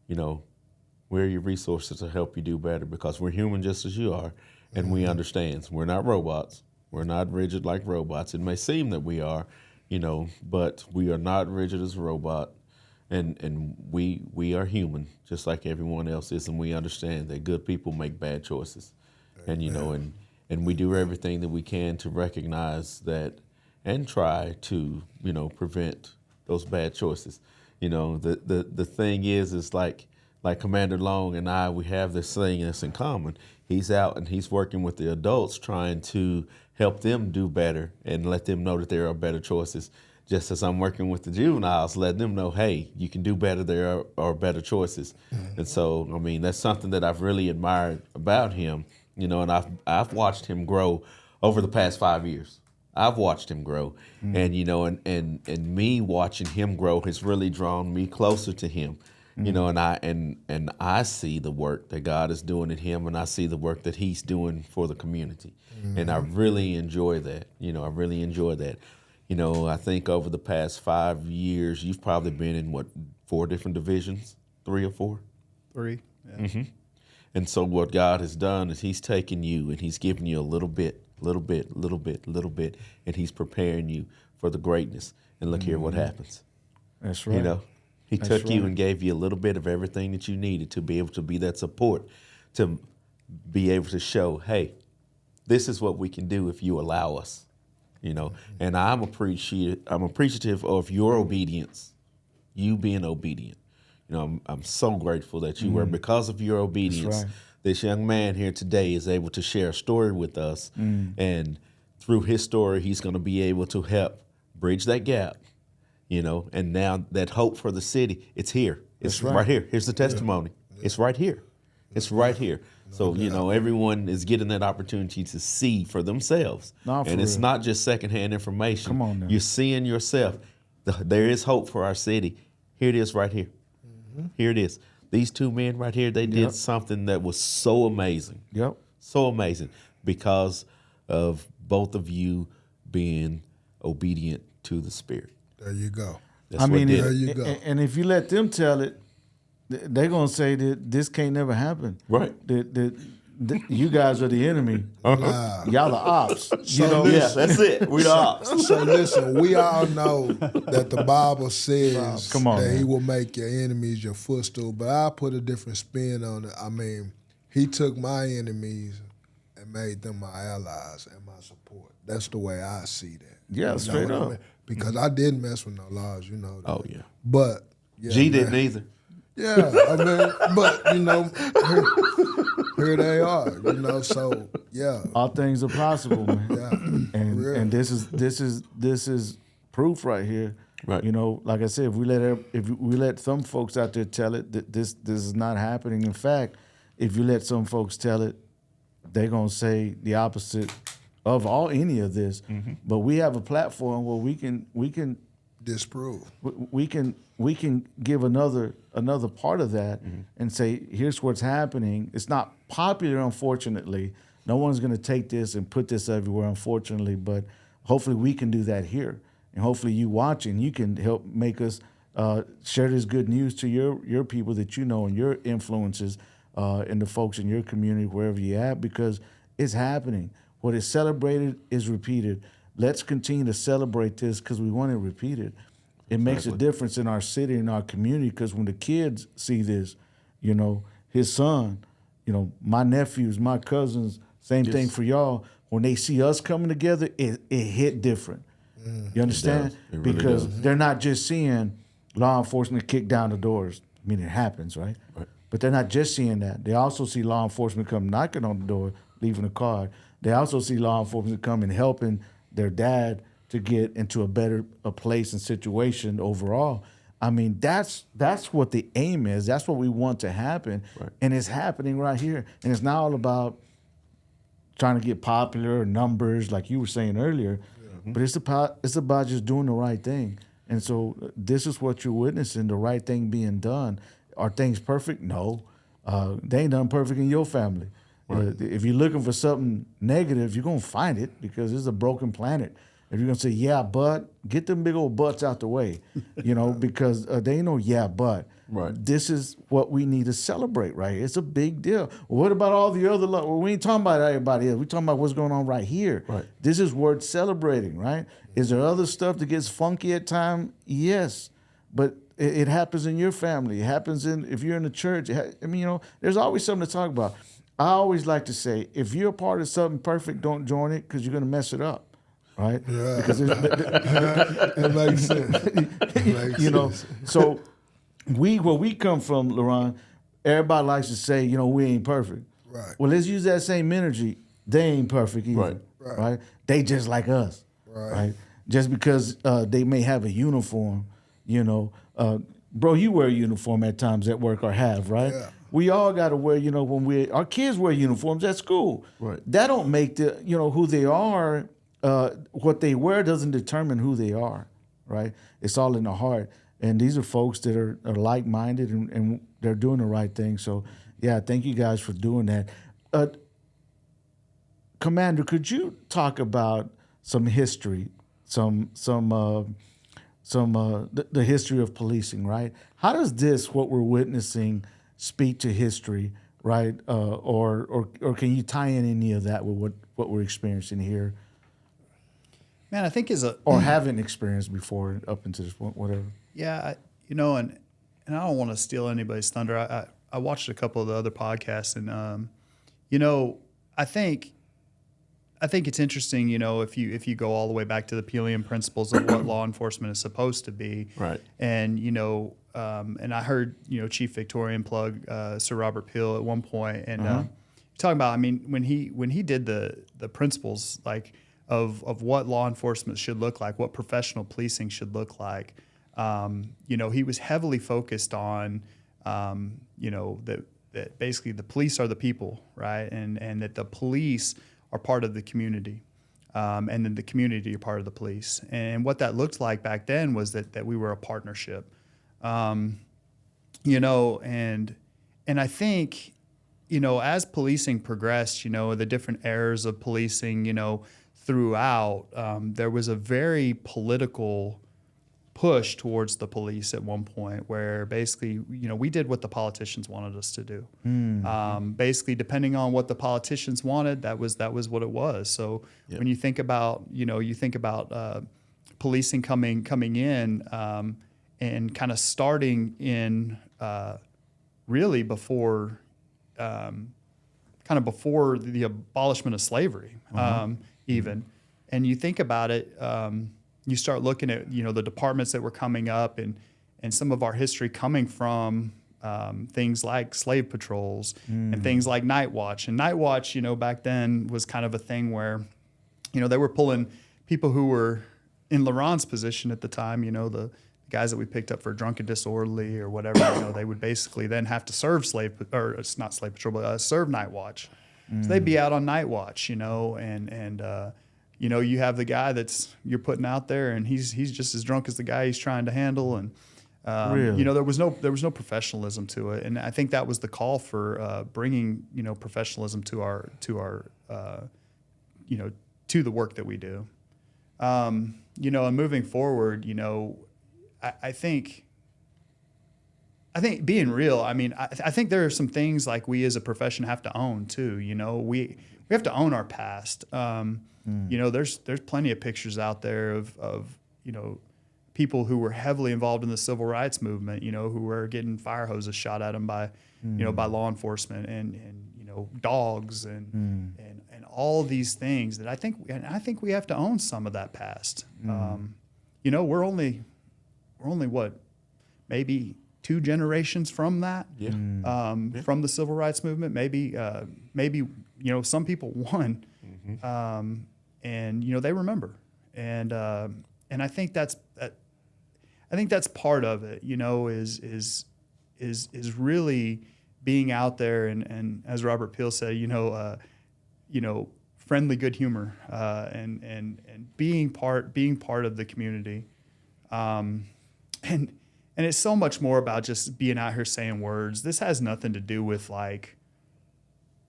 where are your resources to help you do better? Because we're human just as you are, and we understand. We're not robots. We're not rigid like robots. It may seem that we are, but we are not rigid as a robot. And we are human, just like everyone else is, and we understand that good people make bad choices. And and we do everything that we can to recognize that and try to, prevent those bad choices. The thing is like Commander Long and I, we have this thing that's in common. He's out and he's working with the adults trying to help them do better and let them know that there are better choices. Just as I'm working with the juveniles, letting them know, hey, you can do better, there are better choices. And so, that's something that I've really admired about him, and I've watched him grow over the past 5 years. I've watched him grow, and and me watching him grow has really drawn me closer to him, and I see the work that God is doing in him, and I see the work that he's doing for the community, and I really enjoy that. I really enjoy that. I think over the past 5 years, you've probably been in 4 different divisions, 3 or 4. 3. Yeah. Mm-hmm. And so what God has done is he's taken you and he's given you a little bit, and he's preparing you for the greatness. And look here what happens. That's right. He took you and gave you a little bit of everything that you needed to be able to be that support, to be able to show, hey, this is what we can do if you allow us. And I'm appreciative of your obedience, you being obedient. I'm so grateful that you were, because of your obedience, this young man here today is able to share a story with us. And through his story, he's going to be able to help bridge that gap, and now that hope for the city, it's here. It's right here. Here's the testimony. Yeah. It's right here. It's right here. So, everyone is getting that opportunity to see for themselves. And it's not just secondhand information. Come on now. You're seeing yourself. There is hope for our city. Here it is right here. Here it is. These 2 men right here, they did something that was so amazing. So amazing because of both of you being obedient to the Spirit. There you go. There you go. And if you let them tell it, they're going to say that this can't never happen. Right. You guys are the enemy. Y'all are ops. That's it. We the ops. So listen, we all know that the Bible says that he will make your enemies your footstool, but I put a different spin on it. He took my enemies and made them my allies and my support. That's the way I see that. Yeah, straight up. Because I didn't mess with no laws, that. Oh, yeah. But, G didn't either. Yeah, but, here they are, so, yeah. All things are possible, man. Yeah. And this is proof right here. Right. Like I said, if we let some folks out there tell it that this is not happening. In fact, if you let some folks tell it, they're gonna say the opposite of any of this. But we have a platform where we can disprove. We can give another part of that and say, here's what's happening. It's not popular, unfortunately. No one's going to take this and put this everywhere, unfortunately. But hopefully we can do that here, and hopefully you watching, you can help make us share this good news to your people that and your influences and the folks in your community, wherever you're at, because it's happening. What is celebrated is repeated. Let's continue to celebrate this because we want it repeated. It makes a difference in our city and our community, because when the kids see this, his son, my nephews, my cousins, same thing for y'all. When they see us coming together, it hit different. You understand? It really because does. They're not just seeing law enforcement kick down the doors. It happens, right? But they're not just seeing that. They also see law enforcement come knocking on the door, leaving a card. They also see law enforcement come and helping their dad to get into a better place and situation overall. That's what the aim is. That's what we want to happen. And it's happening right here. And it's not all about trying to get popular or numbers, like you were saying earlier. But it's about just doing the right thing. And so this is what you're witnessing, the right thing being done. Are things perfect? No. They ain't done perfect in your family. Right. If you're looking for something negative, you're going to find it because it's a broken planet. If you're going to say, yeah, but, get them big old butts out the way, because they ain't no yeah, but. Right. This is what we need to celebrate, right? It's a big deal. Well, what about all the other well, we ain't talking about everybody else. We're talking about what's going on right here. Right. This is worth celebrating, right? Is there other stuff that gets funky at times? Yes. But it happens in your family. It happens if you're in the church. There's always something to talk about. I always like to say, if you're a part of something perfect, don't join it because you're going to mess it up. Right? Yeah. Because it makes sense. So where we come from, Laron, everybody likes to say, we ain't perfect. Right. Well, let's use that same energy. They ain't perfect either. Right? They just like us. Right? Just because they may have a uniform, bro, you wear a uniform at times at work or have, right? Yeah. We all got to wear, when our kids wear uniforms at school. Right. That don't make who they are. What they wear doesn't determine who they are, right? It's all in the heart. And these are folks that are like-minded and they're doing the right thing. So, yeah, thank you guys for doing that. Commander, could you talk about some history, the history of policing, right? How does what we're witnessing, speak to history, right? Or can you tie in any of that with what we're experiencing here? Man, I think or haven't experienced before up until this point, whatever. Yeah, and I don't want to steal anybody's thunder. I watched a couple of the other podcasts, and I think it's interesting. If you go all the way back to the Pelian principles of what law enforcement is supposed to be, right? And and I heard Chief Victorian plug Sir Robert Peel at one point, and talking about, when he did the principles like of what law enforcement should look like, what professional policing should look like. He was heavily focused on, that basically the police are the people, right? And that the police are part of the community, and then the community are part of the police. And what that looked like back then was that we were a partnership, and I think, as policing progressed, the different eras of policing, throughout, there was a very political push towards the police at one point where basically, we did what the politicians wanted us to do. Basically, depending on what the politicians wanted, that was what it was. So when you think about, policing coming in and kind of starting in really before the abolishment of slavery, even. And you think about it, you start looking at, the departments that were coming up and some of our history coming from things like slave patrols and things like night watch. And night watch, back then was kind of a thing where, they were pulling people who were in Laron's position at the time, the guys that we picked up for drunk and disorderly or whatever, they would basically then have to serve it's not slave patrol, but serve night watch. So they'd be out on night watch, and you have the guy you're putting out there, and he's just as drunk as the guy he's trying to handle, and really? there was no professionalism to it, and I think that was the call for bringing professionalism to our to the work that we do, and moving forward, I think being real, I think there are some things like we as a profession have to own too. We have to own our past. There's plenty of pictures out there of people who were heavily involved in the civil rights movement, who were getting fire hoses shot at them by law enforcement and dogs and all these things that I think we have to own some of that past. We're only what, maybe 2 generations from that, from the civil rights movement. Maybe some people won, and they remember, and I think that's part of it. Is really being out there and as Robert Peel said, friendly, good humor, and being part of the community, and it's so much more about just being out here saying words. This has nothing to do with like,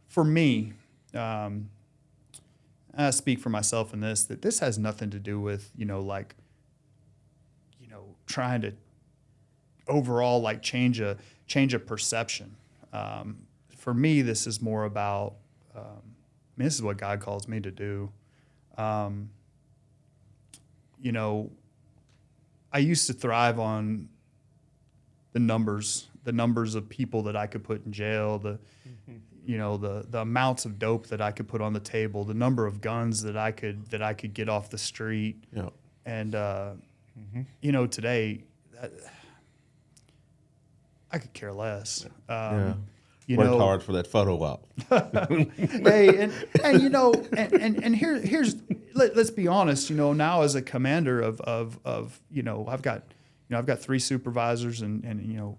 for me, I speak for myself in this, that this has nothing to do with, trying to overall like change a perception. For me, this is more about, this is what God calls me to do. I used to thrive on the numbers of people that I could put in jail, the amounts of dope that I could put on the table, the number of guns that I could get off the street. Yep. And, today, I could care less. Worked hard for that photo op. Hey, here's let's be honest. Now as a commander of I've got 3 supervisors and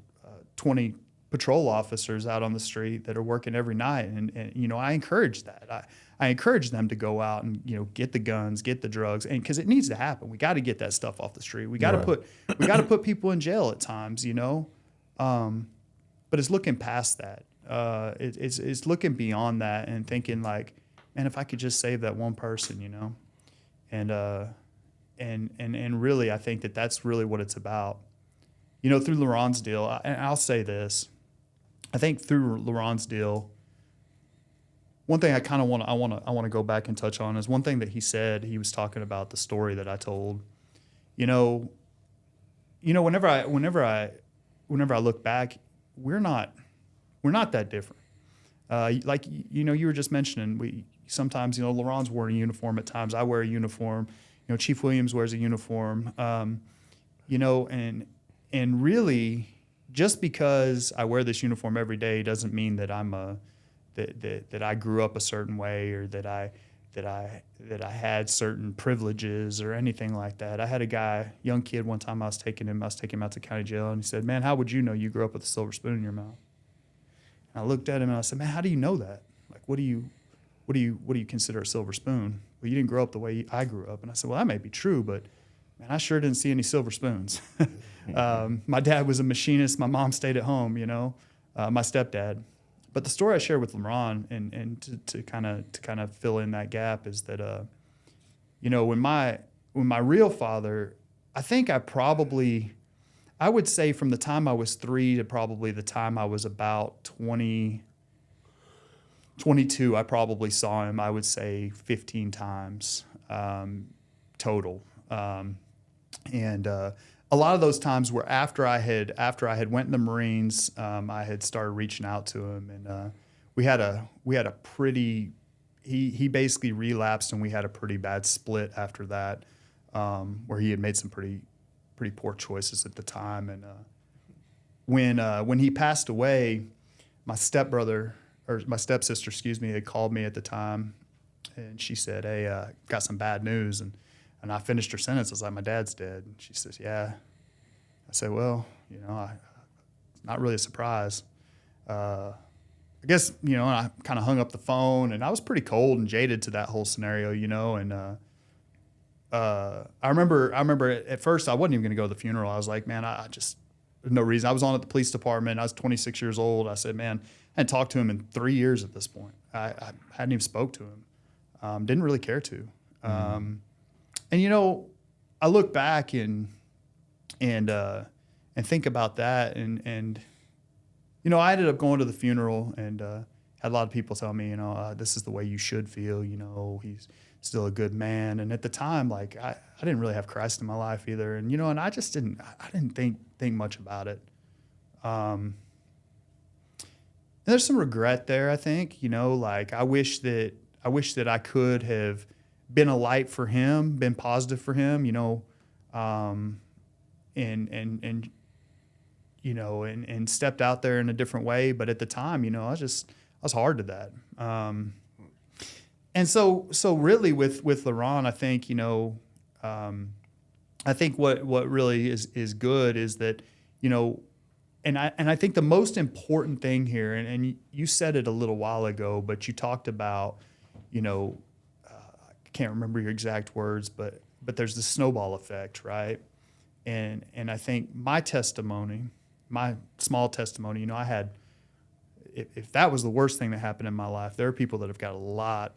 20 patrol officers out on the street that are working every night, and I encourage that. I encourage them to go out and get the guns, get the drugs, and because it needs to happen. We got to get that stuff off the street. We got to put people in jail at times, but it's looking past that. It's looking beyond that and thinking like, man, if I could just save that one person, and really, I think that's really what it's about. Through Laron's deal, and I'll say this, I think through Laron's deal, one thing I kind of want to go back and touch on is one thing that he said. He was talking about the story that I told. Whenever I look back, we're not that different. Like you were just mentioning, we sometimes Laron's wearing a uniform at times. I wear a uniform. Chief Williams wears a uniform. And really, just because I wear this uniform every day doesn't mean that I'm that I grew up a certain way or that I had certain privileges or anything like that. I had a young kid one time. I was taking him out to county jail, and he said, "Man, how would you know you grew up with a silver spoon in your mouth?" And I looked at him and I said, "Man, how do you know that? Like, what do you consider a silver spoon?" "Well, you didn't grow up the way I grew up." And I said, "Well, that may be true, but man, I sure didn't see any silver spoons." My dad was a machinist. My mom stayed at home. My stepdad. But the story I shared with Laron and to kind of fill in that gap is that when my real father, I think I would say from the time I was 3 to probably the time I was about 22, I probably saw him, I would say 15 times total. And a lot of those times were after I had went in the Marines. I had started reaching out to him, and we had a pretty. He basically relapsed, and we had a pretty bad split after that, where he had made some pretty poor choices at the time. And when he passed away, my stepsister, had called me at the time, and she said, "Hey, got some bad news." And I finished her sentence. I was like, "My dad's dead." And she says, "Yeah." I said, "Well, it's not really a surprise." I guess, and I kind of hung up the phone, and I was pretty cold and jaded to that whole scenario, and I remember at first I wasn't even going to go to the funeral. I was like, man, there's no reason. I was on at the police department. I was 26 years old. I said, man, I hadn't talked to him in 3 years at this point. I hadn't even spoke to him. Didn't really care to. And I look back and think about that, and I ended up going to the funeral and had a lot of people tell me, this is the way you should feel. He's still a good man. And at the time, like I didn't really have Christ in my life either, and and I just didn't think much about it. And there's some regret there, I think. Like I wish that I could have been a light for him, been positive for him, and stepped out there in a different way. But at the time, I was hard to that. And so really with Laron, I think, I think what really is good is that, and I think the most important thing here, and you said it a little while ago, but you talked about, can't remember your exact words, but there's the snowball effect, right? And I think my testimony, my small testimony, I had, if that was the worst thing that happened in my life, there are people that have got a lot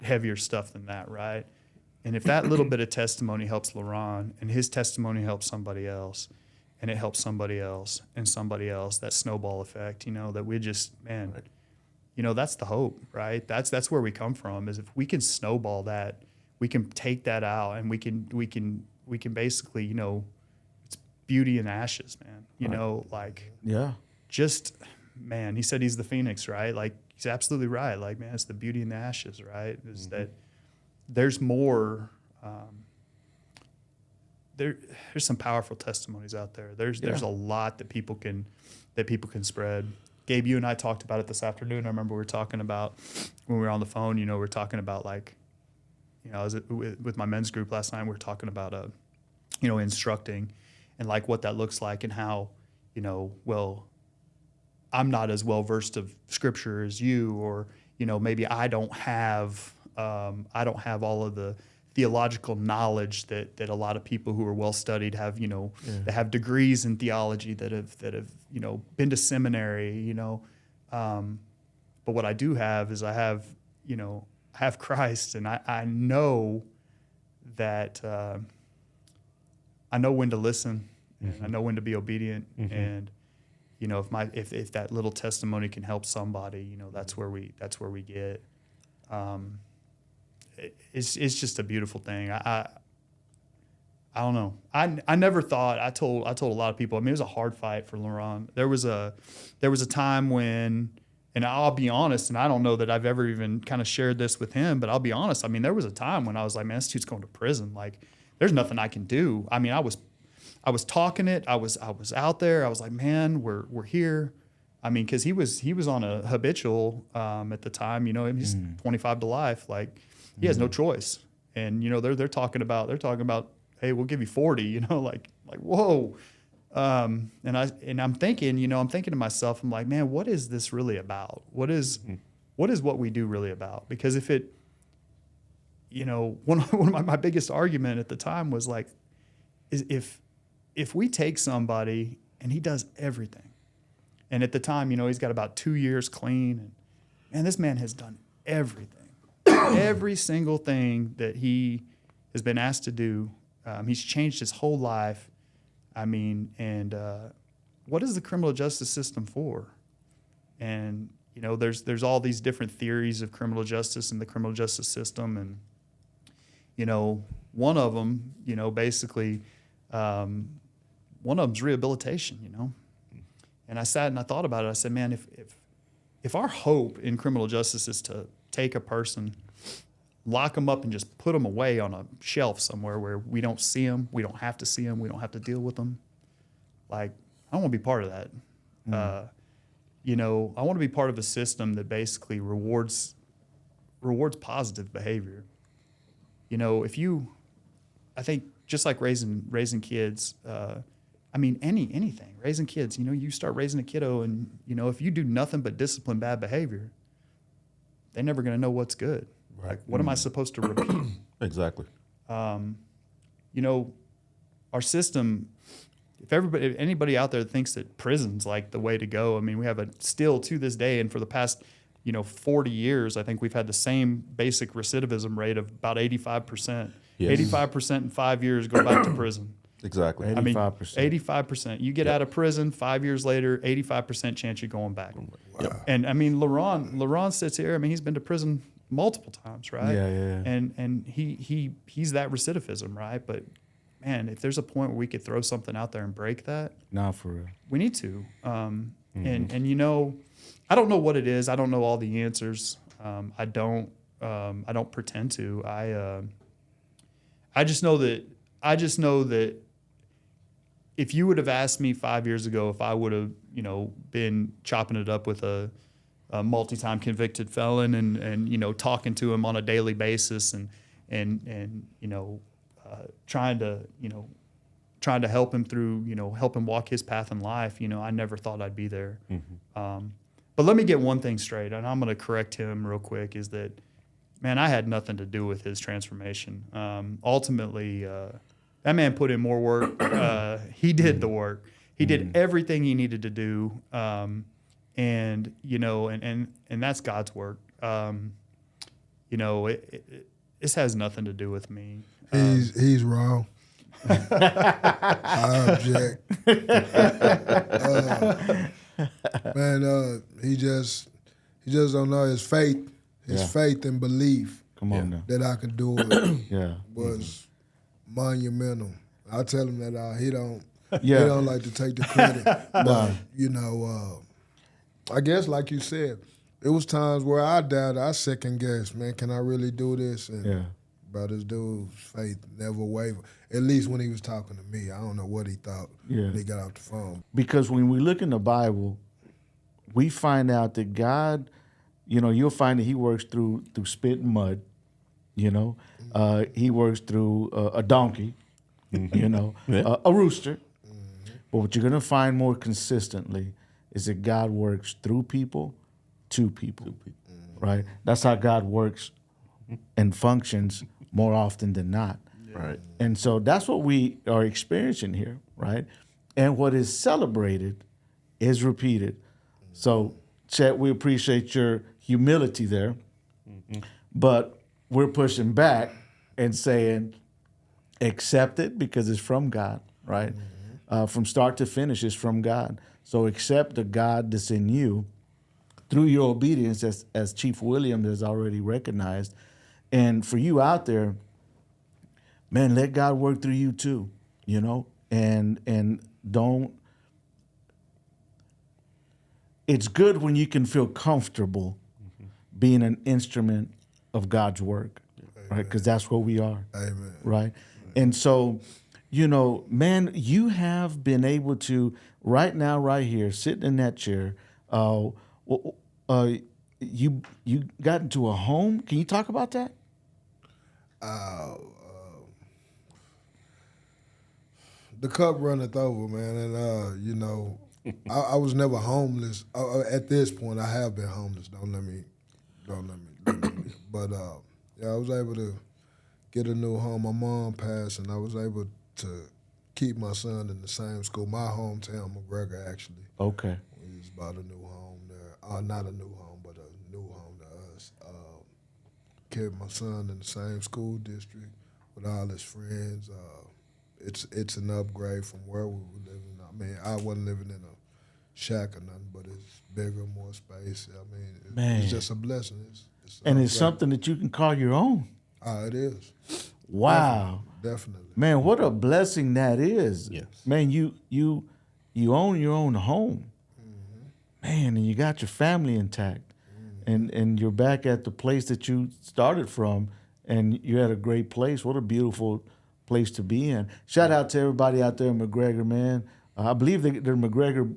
heavier stuff than that, right? And if that little bit of testimony helps Laron, and his testimony helps somebody else, and it helps somebody else and somebody else, that snowball effect, that we just, man, that's the hope, right? That's where we come from, is if we can snowball that, we can take that out, and we can basically, it's beauty in ashes, man. Yeah. Just, man, he said he's the phoenix, right? Like, he's absolutely right. Like, man, it's the beauty in the ashes, right? Is that there's more, there's some powerful testimonies out there. There's a lot that people can spread. Gabe, you and I talked about it this afternoon. I remember we were talking about, when we were on the phone, we were talking about, like, I was with my men's group last night. We were talking about, instructing and, like, what that looks like, and how, well, I'm not as well versed of scripture as you, or, maybe I don't have all of the theological knowledge that a lot of people who are well studied have, that have degrees in theology, that have been to seminary, but what I do have is I have Christ, and I know that I know when to listen, and I know when to be obedient, and if that little testimony can help somebody, that's where we get. It's just a beautiful thing. I don't know. I never thought. I told a lot of people. I mean, it was a hard fight for Laron. There was a time when, and I'll be honest, and I don't know that I've ever even kind of shared this with him, but I'll be honest. I mean, there was a time when I was like, man, this dude's going to prison. Like, there's nothing I can do. I mean, I was talking it. I was out there. I was like, man, we're here. I mean, because he was on a habitual at the time. He's 25 to life. Like, he has no choice. And they're talking about, hey, we'll give you 40. Like whoa. And I'm thinking to myself, I'm like, man, what is this really about? What is what we do really about? Because if it, one of my biggest argument at the time was like, is if we take somebody and he does everything, and at the time, he's got about 2 years clean, and man, this man has done everything, every single thing that he has been asked to do. He's changed his whole life. I mean, and what is the criminal justice system for? And there's all these different theories of criminal justice and the criminal justice system, and one of them, basically, one of them's rehabilitation. And I sat and I thought about it. I said, man, if our hope in criminal justice is to take a person, lock them up, and just put them away on a shelf somewhere where we don't see them, we don't have to see them, we don't have to deal with them, like, I don't want to be part of that. I want to be part of a system that basically rewards positive behavior. I think just like raising kids, I mean, anything, raising kids, you start raising a kiddo, and, if you do nothing but discipline bad behavior, they're never going to know what's good. Right. Like, what am I supposed to repeat? Exactly. Our system, if anybody out there thinks that prison's like the way to go, I mean, we have still to this day, and for the past, 40 years, I think we've had the same basic recidivism rate of about 85%. Yes. 85% in 5 years go back to prison. Exactly. 85%. I mean, 85%. You get out of prison, 5 years later, 85% chance you're going back. Wow. Yep. And I mean, Laron sits here. I mean, he's been to prison multiple times, right? Yeah. And he's that recidivism, right? But man, if there's a point where we could throw something out there and break that, nah, for real, we need to. And I don't know what it is. I don't know all the answers. I don't pretend to. I just know that if you would have asked me 5 years ago if I would have, been chopping it up with a multi-time convicted felon and talking to him on a daily basis and trying to help him through, help him walk his path in life, I never thought I'd be there. Mm-hmm. But let me get one thing straight, and I'm going to correct him real quick, is that man, I had nothing to do with his transformation. Ultimately, that man put in more work. He did the work. He did everything he needed to do. And that's God's work. This has nothing to do with me. He's wrong. I object. Man, he just don't know his faith. His faith and belief. Come on now. That I could do it. Was monumental. I tell him that he don't like to take the credit. But I guess like you said, it was times where I doubted, I second guessed, man, can I really do this? And but this dude's faith never wavered. At least when he was talking to me. I don't know what he thought when he got off the phone. Because when we look in the Bible, we find out that God, you'll find that he works through spit and mud, he works through a donkey, a rooster. But what you're going to find more consistently is that God works through people, to people, right? That's how God works and functions more often than not. Right. And so that's what we are experiencing here, right? And what is celebrated is repeated. So, Chet, we appreciate your humility there, but we're pushing back and saying, accept it because it's from God, right? From start to finish, it's from God. So accept the God that's in you through your obedience, as Chief Williams has already recognized. And for you out there, man, let God work through you too, and don't. It's good when you can feel comfortable being an instrument of God's work, right? Because that's what we are, Amen. Right? And so, man, you have been able to, right now, right here, sitting in that chair, you got into a home. Can you talk about that? The cup runneth over, man, and I was never homeless. At this point, I have been homeless. Don't let me. But I was able to get a new home. My mom passed, and I was able to keep my son in the same school. My hometown, McGregor, actually. Okay. We just bought a new home there. Not a new home, but a new home to us. Kept my son in the same school district with all his friends. It's an upgrade from where we were living. I mean, I wasn't living in a shack or nothing, but it's bigger, more space. I mean, it's just a blessing. It's something that you can call your own. It is. Wow. Definitely. Man, what a blessing that is. Yes. Man, you own your own home. Man, and you got your family intact. And you're back at the place that you started from, and you're at a great place. What a beautiful place to be in. Shout out to everybody out there in McGregor, man. I believe they're McGregor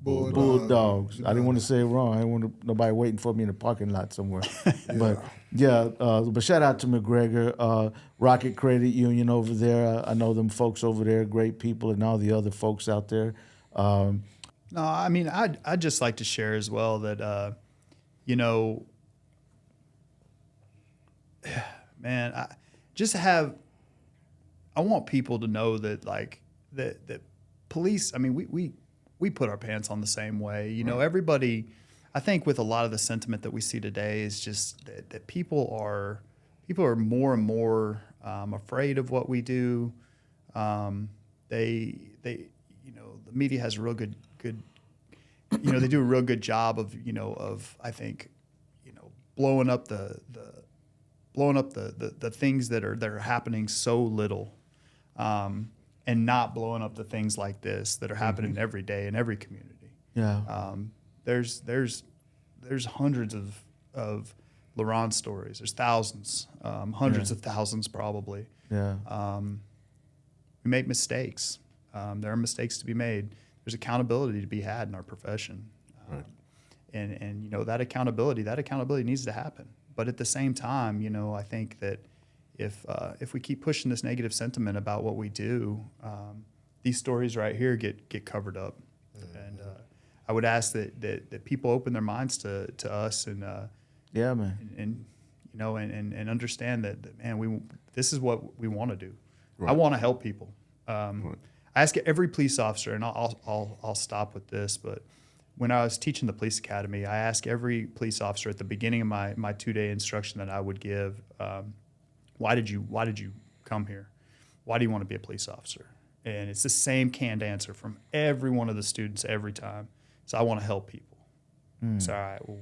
Bulldogs. I didn't want to say it wrong. I didn't want nobody waiting for me in the parking lot somewhere. But shout out to McGregor, Rocket Credit Union over there. I know them folks over there, great people, and all the other folks out there. No, I mean, I'd just like to share as well that, man, I want people to know that, like, that police, I mean, we put our pants on the same way. Everybody, I think with a lot of the sentiment that we see today is just that people are more and more afraid of what we do. The media has a real good they do a real good job of I think blowing up the things that are happening so little, and not blowing up the things like this that are happening every day in every community. Yeah. There's hundreds of Laron stories. There's thousands, hundreds of thousands probably. Yeah. We make mistakes. There are mistakes to be made. There's accountability to be had in our profession. Right. And that accountability needs to happen. But at the same time, I think that if we keep pushing this negative sentiment about what we do, these stories right here get covered up. And I would ask that people open their minds to us and yeah, man. And you know, and understand that man, this is what we want to do. Right. I want to help people. I ask every police officer, and I'll stop with this, but when I was teaching the police academy, I asked every police officer at the beginning of my 2-day instruction that I would give, why did you come here? Why do you want to be a police officer? And it's the same canned answer from every one of the students every time. So I want to help people. So all right, well,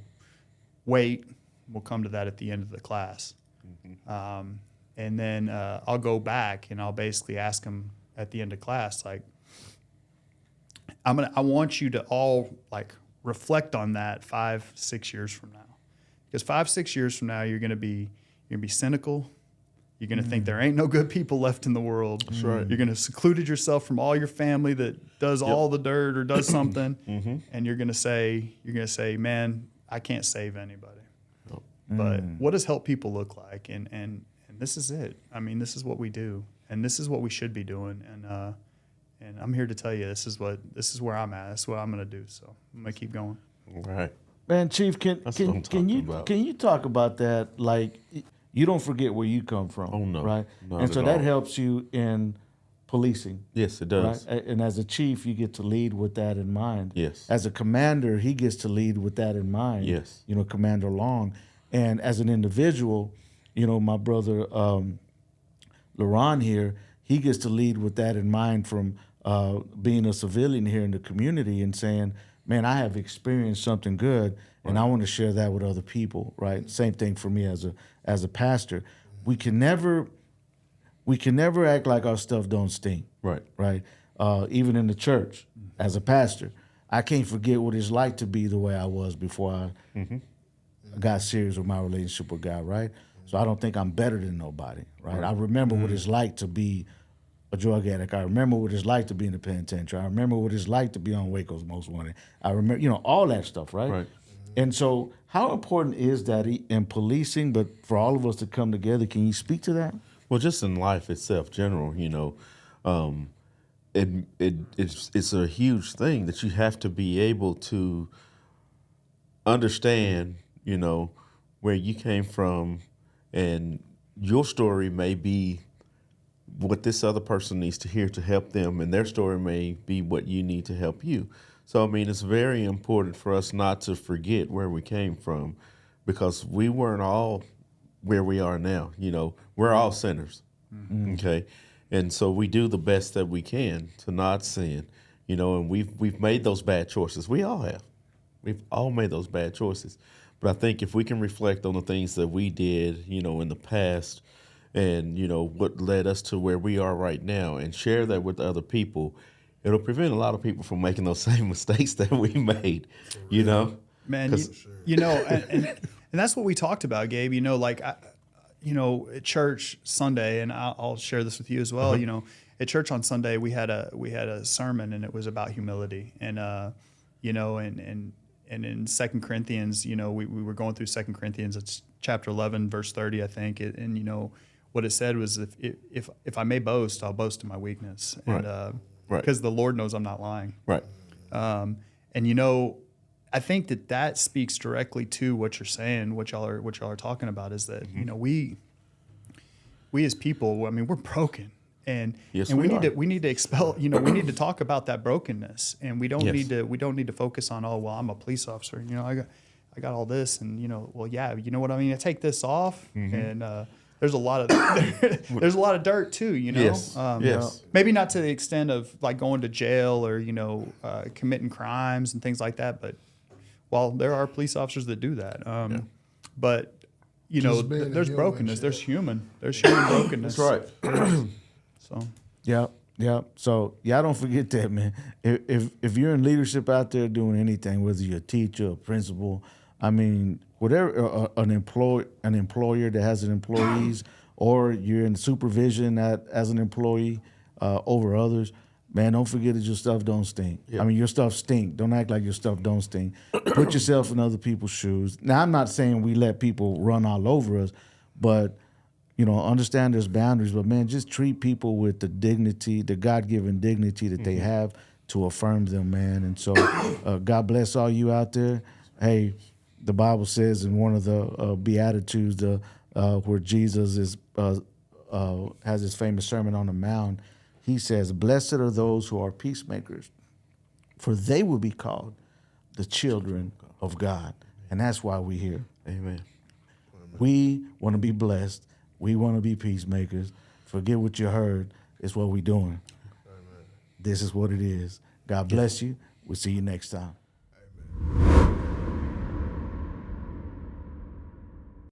wait. We'll come to that at the end of the class. And then I'll go back and I'll basically ask them at the end of class, like, I want you to all like reflect on that 5-6 years from now, because 5-6 years from now you're gonna be cynical. You're gonna think there ain't no good people left in the world. That's right. You're gonna secluded yourself from all your family that does all the dirt or does something, and you're gonna say, man, I can't save anybody. But what does help people look like? And this is it. I mean, this is what we do, and this is what we should be doing. And I'm here to tell you, this is where I'm at. That's what I'm gonna do. So I'm gonna keep going. All right. Man, Chief, can you talk about that? Like, you don't forget where you come from. Oh no, right? Not and so at that all. helps you in policing. Yes, it does. Right? And as a chief, you get to lead with that in mind. Yes. As a commander, he gets to lead with that in mind. Yes. You know, Commander Long. And as an individual, you know, my brother Laron here, he gets to lead with that in mind from being a civilian here in the community and saying, man, I have experienced something good, and I want to share that with other people, right? Same thing for me as a pastor. We can never act like our stuff don't stink, right? Even in the church, as a pastor, I can't forget what it's like to be the way I was before I got serious with my relationship with God, right? So I don't think I'm better than nobody, right? I remember what it's like to be a drug addict. I remember what it's like to be in the penitentiary. I remember what it's like to be on Waco's Most Wanted. I remember, you know, all that stuff, right? And so how important is that in policing, but for all of us to come together? Can you speak to that? Well, just in life itself, general, you know, it's a huge thing that you have to be able to understand, you know, where you came from, and your story may be what this other person needs to hear to help them, and their story may be what you need to help you. So, I mean, it's very important for us not to forget where we came from, because we weren't all where we are now. You know, we're all sinners, okay? And so we do the best that we can to not sin, you know, and we've made those bad choices. We all have. We've all made those bad choices. But I think if we can reflect on the things that we did, you know, in the past, and, you know, what led us to where we are right now, and share that with other people, it'll prevent a lot of people from making those same mistakes that we made, you know? Man, you know, and that's what we talked about, Gabe. You know, like, you know, at church Sunday, and I'll share this with you as well, you know, at church on Sunday, we had a sermon, and it was about humility. And, you know, and in 2 Corinthians, you know, we were going through 2 Corinthians, it's chapter 11, verse 30, I think. And, you know, what it said was, if I may boast, I'll boast in my weakness. And because the Lord knows I'm not lying. Right. And, you know, I think that speaks directly to what you're saying, what y'all are talking about, is that, you know, we as people, I mean, we're broken. And we need to expel, you know, we need to talk about that brokenness, and we don't need to focus on, oh, well, I'm a police officer, you know, I got all this, and, you know, well, yeah, you know what I mean? I take this off, and there's a lot of dirt too, you know. Yes. Maybe not to the extent of like going to jail or, you know, committing crimes and things like that, but well, there are police officers that do that. But you know, there's brokenness. There's human brokenness. That's right. So. Yeah. So don't forget that, man. If you're in leadership out there doing anything, whether you're a teacher, a principal, I mean, whatever, an employer that has employees, or you're in supervision as an employee over others, man, don't forget that your stuff don't stink. Yeah. I mean, your stuff stink. Don't act like your stuff don't stink. Put yourself in other people's shoes. Now, I'm not saying we let people run all over us, but, you know, understand there's boundaries. But, man, just treat people with the dignity, the God-given dignity that they have to affirm them, man. And so God bless all you out there. Hey, the Bible says in one of the Beatitudes, the where Jesus is has his famous Sermon on the Mount. He says, "Blessed are those who are peacemakers, for they will be called the children of God." And that's why we're here. Amen. We want to be blessed. We want to be peacemakers. Forget what you heard. It's what we're doing. This is what it is. God bless you. We'll see you next time.